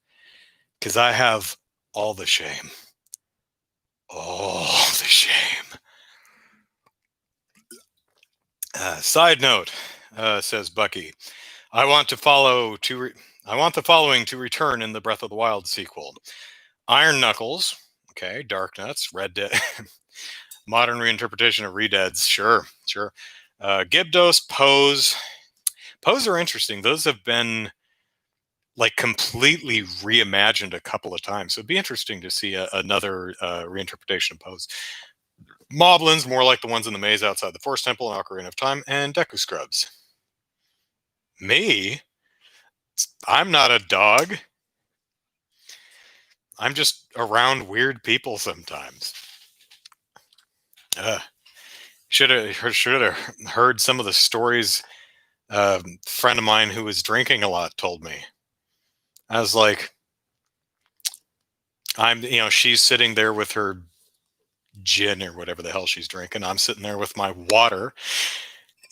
Speaker 1: because I have all the shame. All the shame. Side note, says Bucky. I want to follow I want the following to return in the Breath of the Wild sequel: Iron Knuckles. Okay, Dark Nuts, Red Dead, modern reinterpretation of Redeads. Sure, sure. Gypdos, Pose. Pose are interesting. Those have been like completely reimagined a couple of times. So it'd be interesting to see another reinterpretation of Pose. Moblins, more like the ones in the maze outside the Force Temple and Ocarina of Time, and Deku Scrubs. Me? I'm not a dog. I'm just around weird people sometimes. Should have heard some of the stories a friend of mine who was drinking a lot told me. I was like, she's sitting there with her gin or whatever the hell she's drinking. I'm sitting there with my water,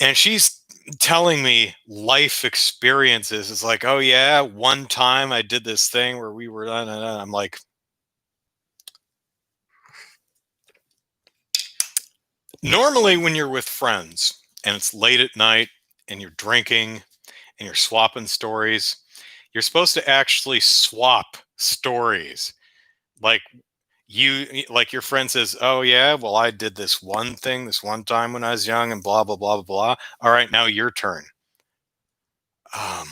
Speaker 1: and she's telling me life experiences. It's like, oh yeah, one time I did this thing where we were. I'm like, normally when you're with friends and it's late at night and you're drinking and you're swapping stories, you're supposed to actually swap stories. Like like your friend says, "Oh yeah, well I did this one thing this one time when I was young and blah blah blah blah blah. All right, now your turn." Um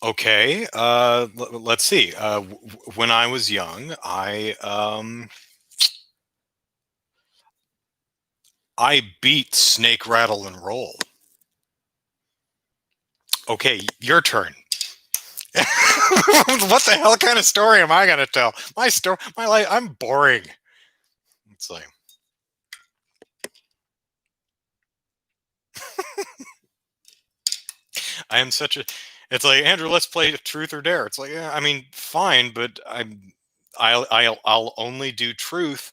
Speaker 1: okay, let's see. When I was young, I beat Snake Rattle and Roll. Okay, your turn. What the hell kind of story am I going to tell? My story, my life, I'm boring. It's like, I am such a, it's like, Andrew, let's play truth or dare. It's like, yeah, I mean, fine, but I'll only do truth,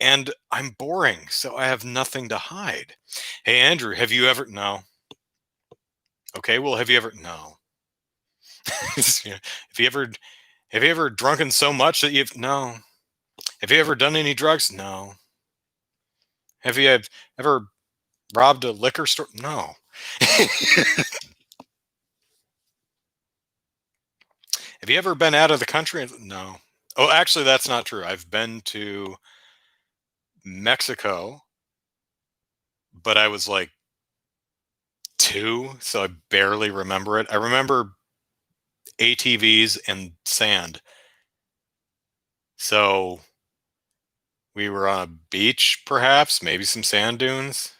Speaker 1: and I'm boring. So I have nothing to hide. Hey, Andrew, have you ever, no. Okay. Well, have you ever, no. Yeah. Have you ever drunken so much that you've, no. Have you ever done any drugs? No. Have you ever robbed a liquor store? No. Have you ever been out of the country? No. Oh, actually, that's not true. I've been to Mexico, but I was like two, so I barely remember it. I remember ATVs and sand. So we were on a beach, perhaps, maybe some sand dunes.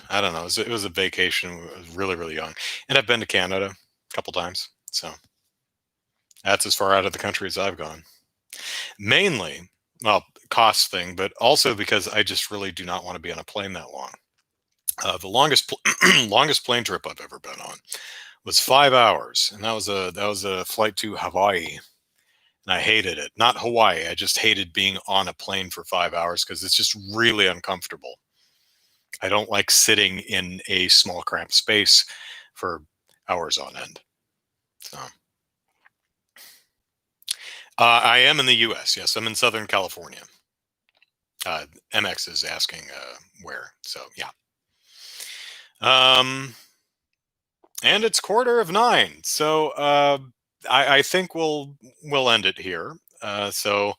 Speaker 1: I don't know. It was a vacation. I was really, really young. And I've been to Canada a couple times. So that's as far out of the country as I've gone. Mainly, well, cost thing, but also because I just really do not want to be on a plane that long. The longest plane trip I've ever been on was 5 hours, and that was a flight to Hawaii, and I hated it. Not Hawaii, I just hated being on a plane for 5 hours because it's just really uncomfortable. I don't like sitting in a small cramped space for hours on end. So, I am in the U.S. Yes, I'm in Southern California. MX is asking where. So yeah. Um, and it's 8:45. So I think we'll end it here. So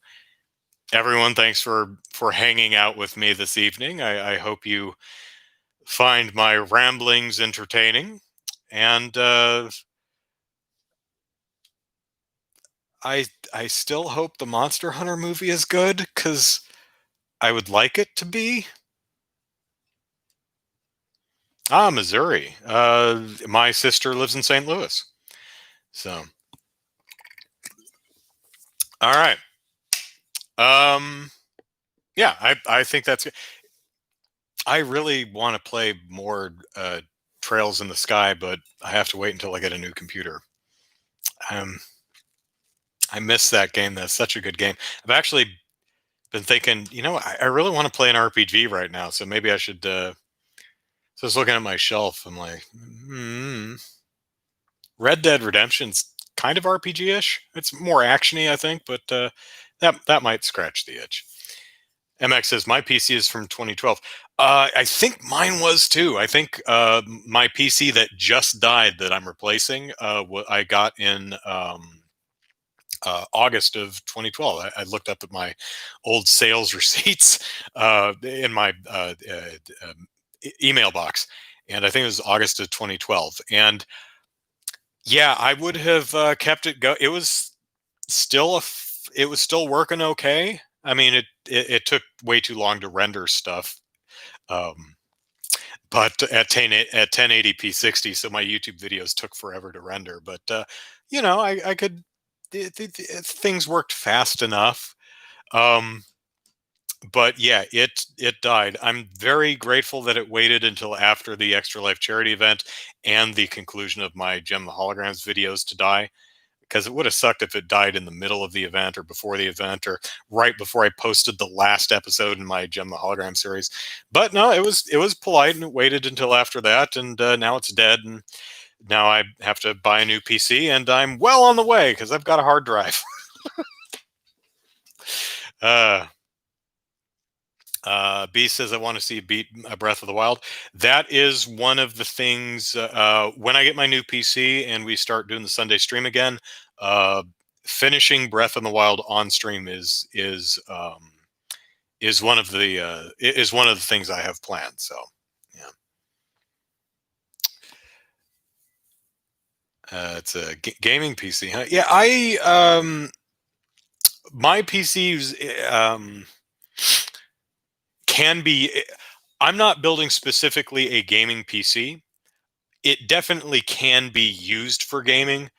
Speaker 1: everyone, thanks for hanging out with me this evening. I hope you find my ramblings entertaining, and I still hope the Monster Hunter movie is good because I would like it to be. Missouri. My sister lives in St. Louis. So, all right. Yeah, I think that's. I really want to play more Trails in the Sky, but I have to wait until I get a new computer. Um, I miss that game. That's such a good game. I've actually been thinking, I really want to play an RPG right now, so maybe I should. So I was looking at my shelf. I'm like, Red Dead Redemption's kind of RPG-ish. It's more actiony, I think, but that might scratch the itch. MX says my PC is from 2012. I think mine was too. I think my PC that just died that I'm replacing, I got in August of 2012. I looked up at my old sales receipts in my email box, and I think it was August of 2012. And yeah, I would have kept it go. It was still it was still working okay. I mean, it took way too long to render stuff. Um, but at 1080p 60, so my YouTube videos took forever to render. But I could things worked fast enough. Um, but yeah, it died. I'm very grateful that it waited until after the Extra Life charity event and the conclusion of my Gem the Holograms videos to die, because it would have sucked if it died in the middle of the event or before the event or right before I posted the last episode in my Gem the Hologram series. But no, it was polite and it waited until after that, and now it's dead. And now I have to buy a new PC, and I'm well on the way because I've got a hard drive. uh, B says, I want to see beat Breath of the Wild. That is one of the things when I get my new PC and we start doing the Sunday stream again. Uh, Finishing Breath of the Wild on stream is one of the things I have planned. So yeah, it's a gaming PC. Huh? Yeah, I my PCs can be. I'm not building specifically a gaming PC. It definitely can be used for gaming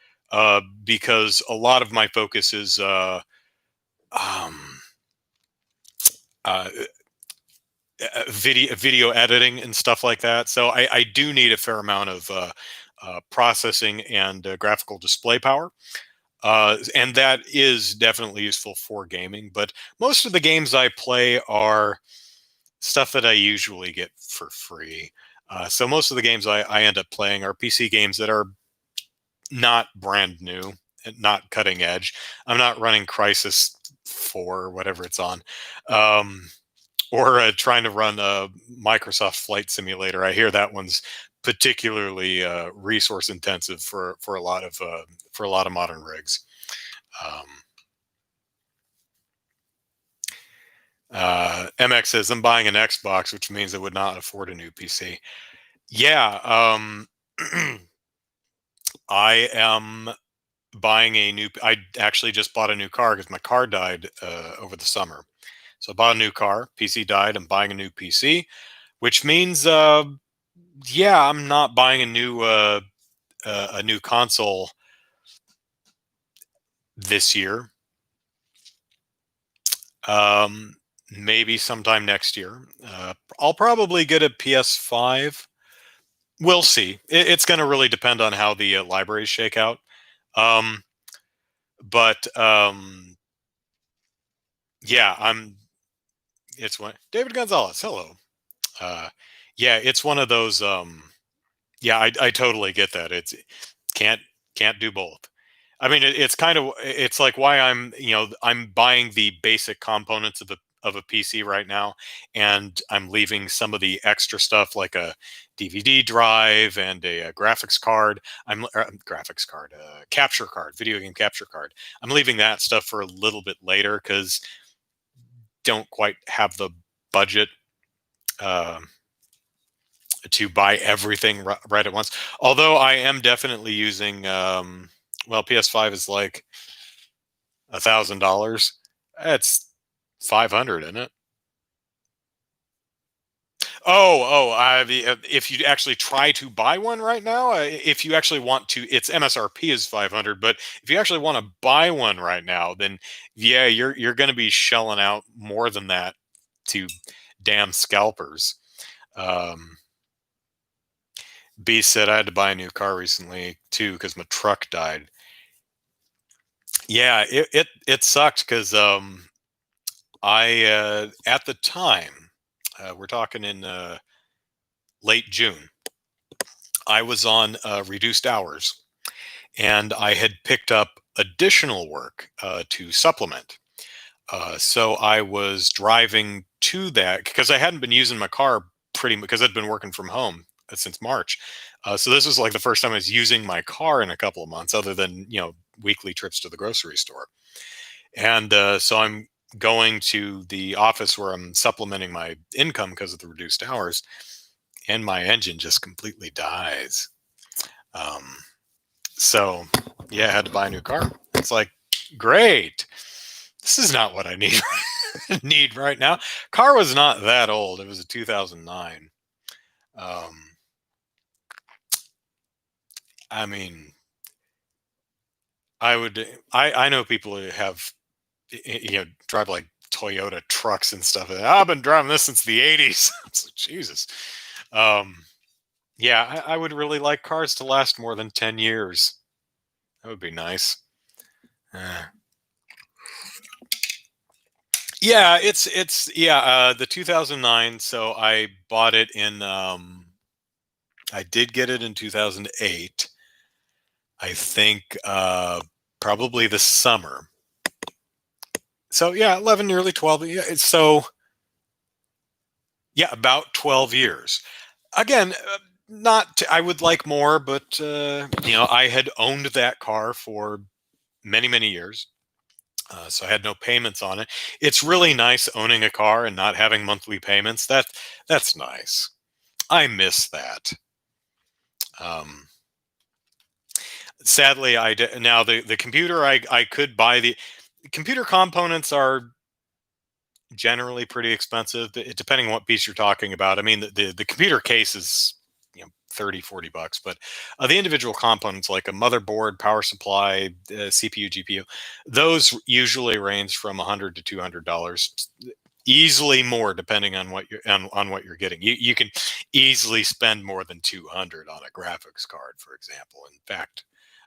Speaker 1: because a lot of my focus is um, uh, video editing and stuff like that. So I do need a fair amount of processing and graphical display power. And that is definitely useful for gaming. But most of the games I play are stuff that I usually get for free. So most of the games I end up playing are PC games that are not brand new, not cutting edge. I'm not running Crisis 4 or whatever it's on, or trying to run a Microsoft Flight Simulator. I hear that one's particularly resource intensive for a lot of modern rigs. Um, MX says I'm buying an Xbox, which means I would not afford a new PC. Yeah, I am buying a new. I actually just bought a new car because my car died over the summer. So I bought a new car. PC died. I'm buying a new PC, which means, yeah, I'm not buying a new console this year. Um, Maybe sometime next year. I'll probably get a PS5. We'll see. It's going to really depend on how the libraries shake out. Um, but yeah, It's one. David Gonzalez. Hello. Uh, yeah, it's one of those. Yeah, I totally get that. It's can't can't do both. I mean, it's kind of it's like why I'm buying the basic components of a PC right now, and I'm leaving some of the extra stuff like a DVD drive and a graphics card. Graphics card, capture card, video game capture card. I'm leaving that stuff for a little bit later because don't quite have the budget um to buy everything right at once. Although I am definitely using, well, PS5 is like $1,000. It's 500, isn't it? If you actually try to buy one right now, if you actually want to, its MSRP is 500. But if you actually want to buy one right now, then yeah, you're going to be shelling out more than that to damn scalpers. Um, B said I had to buy a new car recently too because my truck died. Yeah, it sucked because I at the time we're talking in late June. I was on reduced hours, and I had picked up additional work to supplement. So I was driving to that because I hadn't been using my car pretty much because I'd been working from home since March. So this was like the first time I was using my car in a couple of months, other than weekly trips to the grocery store. And so I'm going to the office where I'm supplementing my income because of the reduced hours, and my engine just completely dies. Um, so yeah, I had to buy a new car. It's like, great. This is not what I need need right now. Car was not that old. It was a 2009. Um, I mean, I know people who have drive like Toyota trucks and stuff. And I've been driving this since the 80s. It's like, Jesus. Um, yeah, I would really like cars to last more than 10 years. That would be nice. Uh, yeah, the 2009. So I bought it in I did get it in 2008. I think probably the summer. So yeah, 11, nearly 12. Yeah, so yeah, about 12 years. Again, not I would like more, but I had owned that car for many, many years. So I had no payments on it. It's really nice owning a car and not having monthly payments. That's nice. I miss that. Um, Sadly, now the computer I could buy the computer components are generally pretty expensive, depending on what piece you're talking about. I mean, the computer case is 30-40 bucks, but the individual components like a motherboard, power supply, CPU, GPU, those usually range from $100 to $200, easily more depending on what what you're getting. You can easily spend more than 200 on a graphics card, for example. In fact,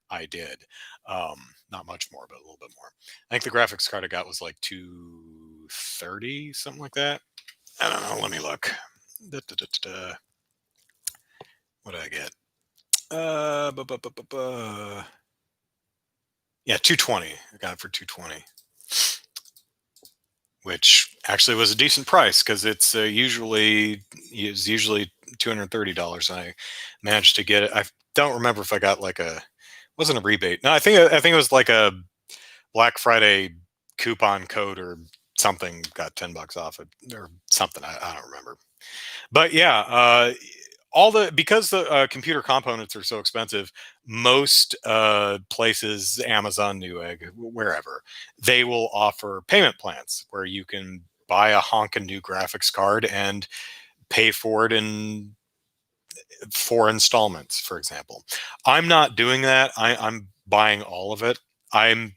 Speaker 1: I did. Not much more, but a little bit more. I think the graphics card I got was like 230, something like that. I don't know. Let me look. Da, da, da, da, da. What did I get? Yeah, 220. I got it for 220, which actually was a decent price because it's usually $230. I managed to get it. I don't remember if I got like wasn't a rebate. No, I think it was like a Black Friday coupon code or something. Got $10 off it or something. I don't remember. But yeah, all because the computer components are so expensive, most places, Amazon, Newegg, wherever, they will offer payment plans where you can buy a honkin' new graphics card and pay for it in 4 installments, for example. I'm not doing that. I'm buying all of it. I'm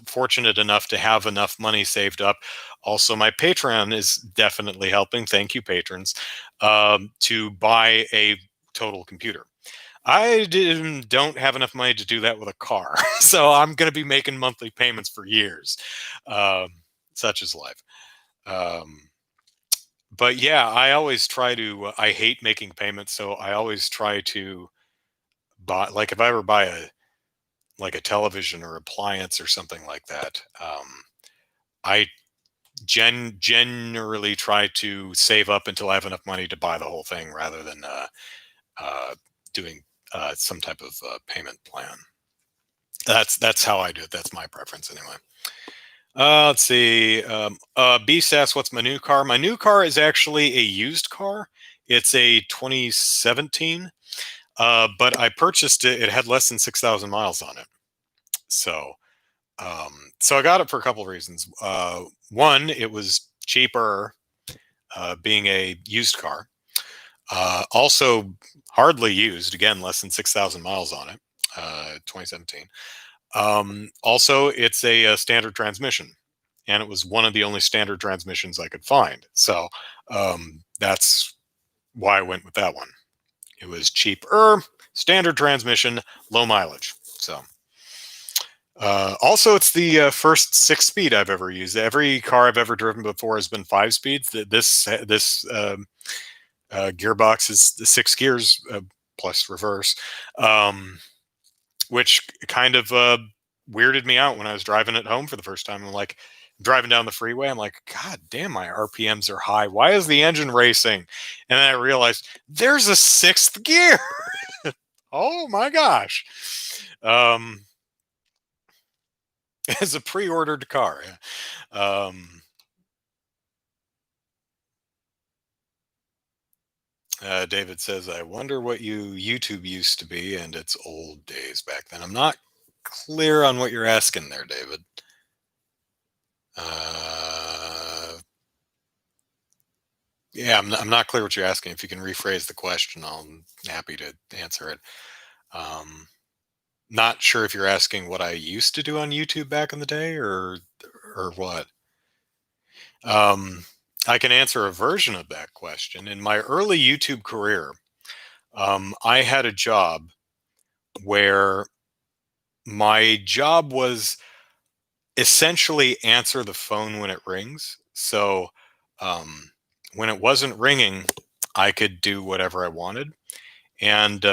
Speaker 1: fortunate enough to have enough money saved up. Also, my Patreon is definitely helping. Thank you, patrons, to buy a total computer. Don't have enough money to do that with a car, so I'm going to be making monthly payments for years. Um, Such is life. Um, but yeah, I always try to. I hate making payments, so I always try to buy. Like if I ever buy a television or appliance or something like that, I generally try to save up until I have enough money to buy the whole thing rather than uh, doing some type of payment plan. That's how I do it. That's my preference anyway. Let's see. BSAS, what's my new car? My new car is actually a used car. It's a 2017, but I purchased it. It had less than 6,000 miles on it. So I got it for a couple of reasons. One, it was cheaper being a used car. Also, hardly used. Again, less than 6,000 miles on it. 2017. Also, it's a standard transmission, and it was one of the only standard transmissions I could find. So that's why I went with that one. It was cheaper, standard transmission, low mileage. So. Also, it's the first 6-speed I've ever used. Every car I've ever driven before has been 5 speeds. This gearbox is the 6 gears plus reverse, which kind of weirded me out when I was driving it home for the first time. I'm like, Driving down the freeway, I'm like, God damn, my RPMs are high. Why is the engine racing? And then I realized there's a sixth gear. Oh my gosh. Um, it's a pre-ordered car. Yeah. David says, I wonder what YouTube used to be and its old days back then. I'm not clear on what you're asking there, David. Uh, yeah, I'm not clear what you're asking. If you can rephrase the question, I'm happy to answer it. Um, Not sure if you're asking what I used to do on YouTube back in the day or what. Um, I can answer a version of that question. In my early YouTube career, I had a job where my job was essentially answer the phone when it rings. So um, when it wasn't ringing, I could do whatever I wanted. And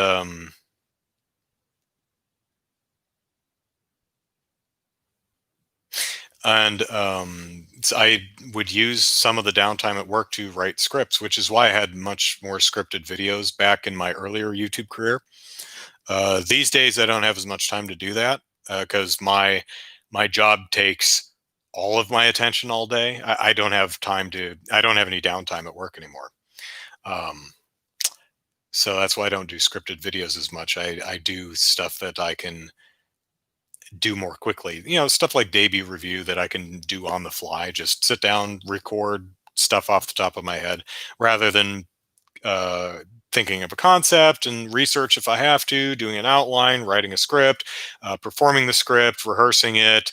Speaker 1: so I would use some of the downtime at work to write scripts, which is why I had much more scripted videos back in my earlier YouTube career. These days, I don't have as much time to do that because my job takes all of my attention all day. I don't have time to. I don't have any downtime at work anymore. Um, so that's why I don't do scripted videos as much. I do stuff that I can do more quickly. You know, stuff like debut review that I can do on the fly. Just sit down, record stuff off the top of my head, rather than uh, thinking of a concept and research if I have to, doing an outline, writing a script, performing the script, rehearsing it,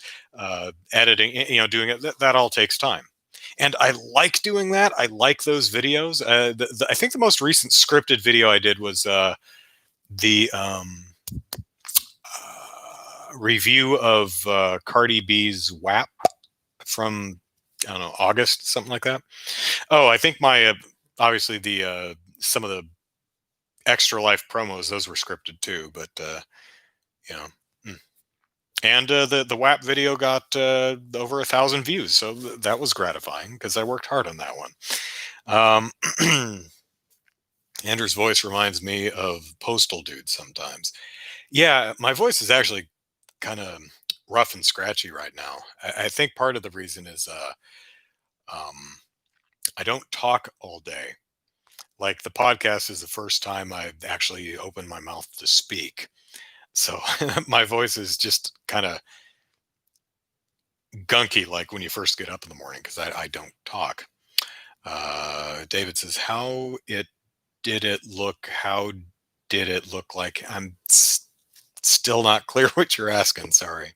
Speaker 1: editing. You know, doing it. That all takes time. And I like doing that. I like those videos. I think the most recent scripted video I did was the review of Cardi B's WAP from, I don't know, August, something like that. Oh, I think my obviously the some of the extra life promos, those were scripted too, but you know. mm. And the WAP video got over 1,000 views, so that was gratifying because I worked hard on that one. Andrew's voice reminds me of Postal Dude sometimes. Yeah, my voice is actually kind of rough and scratchy right now. I think part of the reason is um, I don't talk all day. Like the podcast is the first time I've actually opened my mouth to speak. So my voice is just kind of gunky, like when you first get up in the morning, because I don't talk. David says, "How it did it look? How did it look like?" Still not clear what you're asking. Sorry.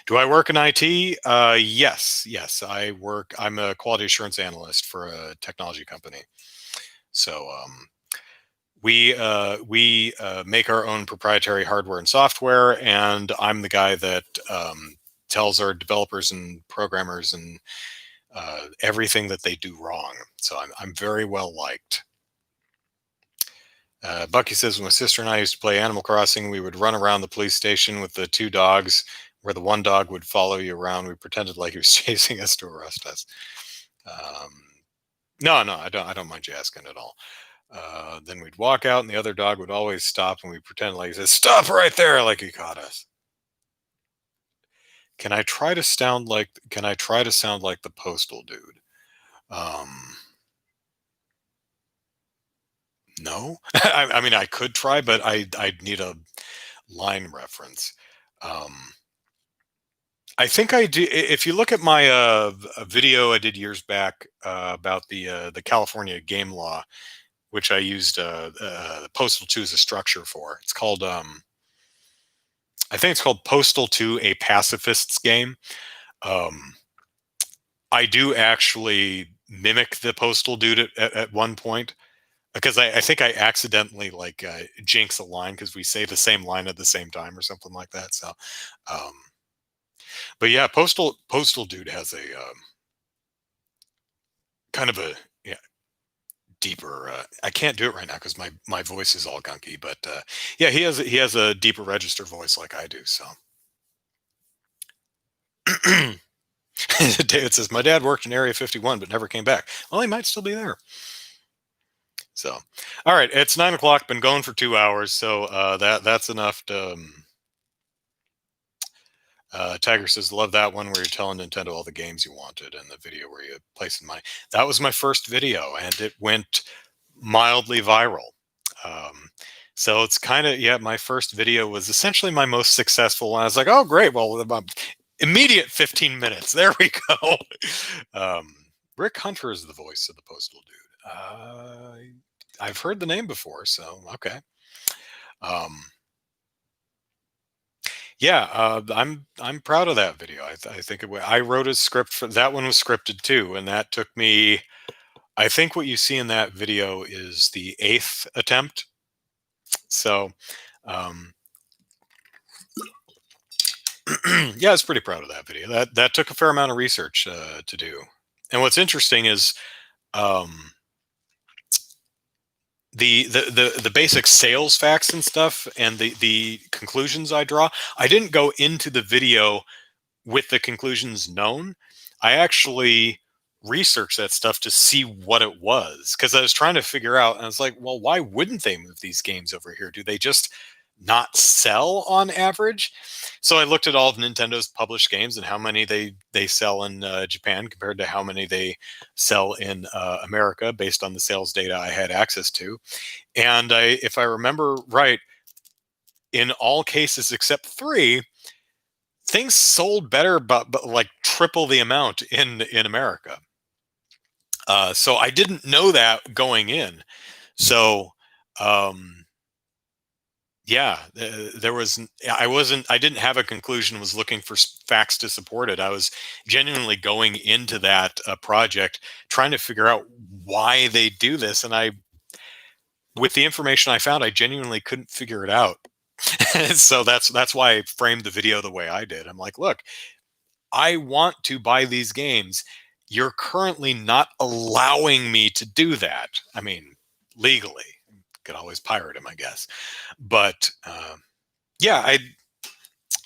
Speaker 1: Do I work in IT? Yes, yes. I'm a quality assurance analyst for a technology company. So we make our own proprietary hardware and software, and I'm the guy that tells our developers and programmers and everything that they do wrong. So I'm very well liked. Bucky says, when my sister and I used to play Animal Crossing, we would run around the police station with the two dogs, where the one dog would follow you around. We pretended like he was chasing us to arrest us. Um, no, no, I don't mind you asking at all. Then we'd walk out, and the other dog would always stop, and we pretend like he says, "Stop right there!" like he caught us. Can I try to sound like the Postal Dude? Um, no. I mean, I could try, but I'd need a line reference. Um, I think I do. If you look at my a video I did years back about the California game law, which I used Postal 2 as a structure for. It's called I think it's called Postal 2: A Pacifist's Game. Um, I do actually mimic the Postal Dude at one point because I think I accidentally like jinx a line because we say the same line at the same time or something like that. So, um, but yeah, Postal Dude has a kind of a yeah, deeper. I can't do it right now because my voice is all gunky. But yeah, he has a deeper register voice like I do. So David says, my dad worked in Area 51 but never came back. Well, he might still be there. So, all right, it's 9 o'clock. Been going for 2 hours, so that's enough to. Tiger says, love that one where you're telling Nintendo all the games you wanted and the video where you placing money. That was my first video, and it went mildly viral. Um, so it's kind of, yeah, my first video was essentially my most successful one. I was like, oh, great. Well, immediate 15 minutes. There we go. um, Rick Hunter is the voice of the Postal Dude. I've heard the name before, so okay. Um, yeah, I'm proud of that video. I think I wrote a script for that one was scripted too, and that took me. I think what you see in that video is the eighth attempt. So, um, yeah, I was pretty proud of that video. That took a fair amount of research to do. And what's interesting is um, the basic sales facts and stuff, and the conclusions I draw. I didn't go into the video with the conclusions known. I actually researched that stuff to see what it was because I was trying to figure out. And I was like, well, why wouldn't they move these games over here? Do they just not sell on average? So I looked at all of Nintendo's published games and how many they sell in Japan compared to how many they sell in America based on the sales data I had access to. And if I remember right, in all cases except three, things sold better, but like triple the amount in America. So I didn't know that going in. So yeah, there was. I didn't have a conclusion. Was looking for facts to support it. I was genuinely going into that project trying to figure out why they do this, and with the information I found, I genuinely couldn't figure it out. So that's why I framed the video the way I did. I'm like, look, I want to buy these games. You're currently not allowing me to do that. I mean, legally, could always pirate them, I guess. But yeah,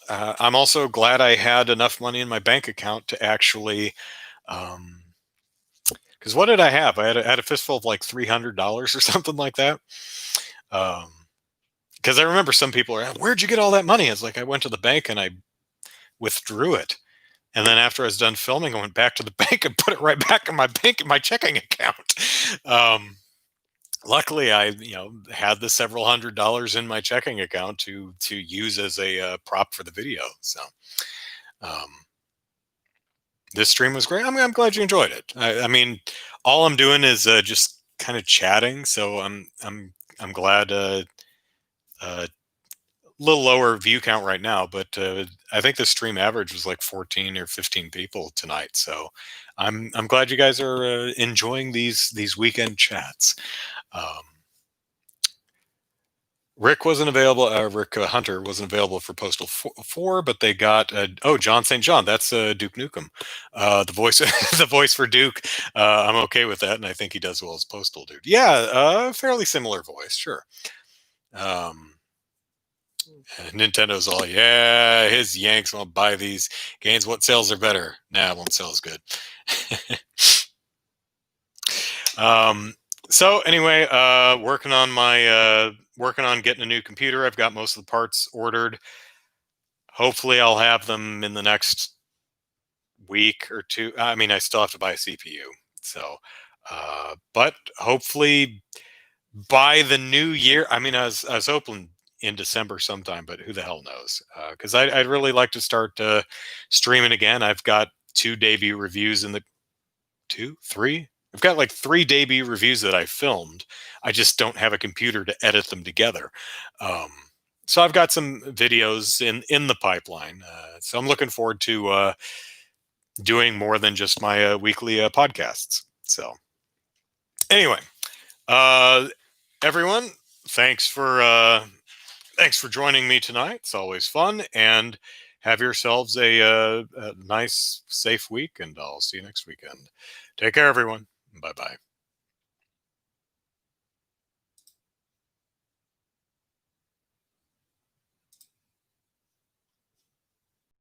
Speaker 1: I'm also glad I had enough money in my bank account to actually. Because what did I have? I had a fistful of like $300 or something like that. Because I remember some people are, where'd you get all that money? It's like I went to the bank and I withdrew it. And then after I was done filming, I went back to the bank and put it right back in my checking account. Luckily, I had the several $100s in my checking account to use as a prop for the video. So um, this stream was great. I'm glad you enjoyed it. I mean, all I'm doing is just kind of chatting. So I'm glad. Little lower view count right now, but I think the stream average was like 14 or 15 people tonight. So I'm glad you guys are enjoying these weekend chats. Um, Rick wasn't available. Rick Hunter wasn't available for Postal 4, but they got John St. John. That's Duke Nukem, the voice the voice for Duke. I'm okay with that, and I think he does well as Postal Dude. Yeah, fairly similar voice, sure. Nintendo's all, yeah, his Yanks won't buy these games. What sales are better? Nah, it won't sell as good. So anyway, working on getting a new computer. I've got most of the parts ordered. Hopefully I'll have them in the next week or two. I mean, I still have to buy a CPU. So, but hopefully by the new year. I mean, I was hoping in December sometime, but who the hell knows? Because I'd really like to start streaming again. I've got two debut reviews in the two, three. I've got like three debut reviews that I filmed. I just don't have a computer to edit them together. Um, so I've got some videos in the pipeline. So I'm looking forward to doing more than just my weekly podcasts. So anyway, uh, everyone, thanks for joining me tonight. It's always fun, and have yourselves a nice, safe week. And I'll see you next weekend. Take care, everyone. Bye bye.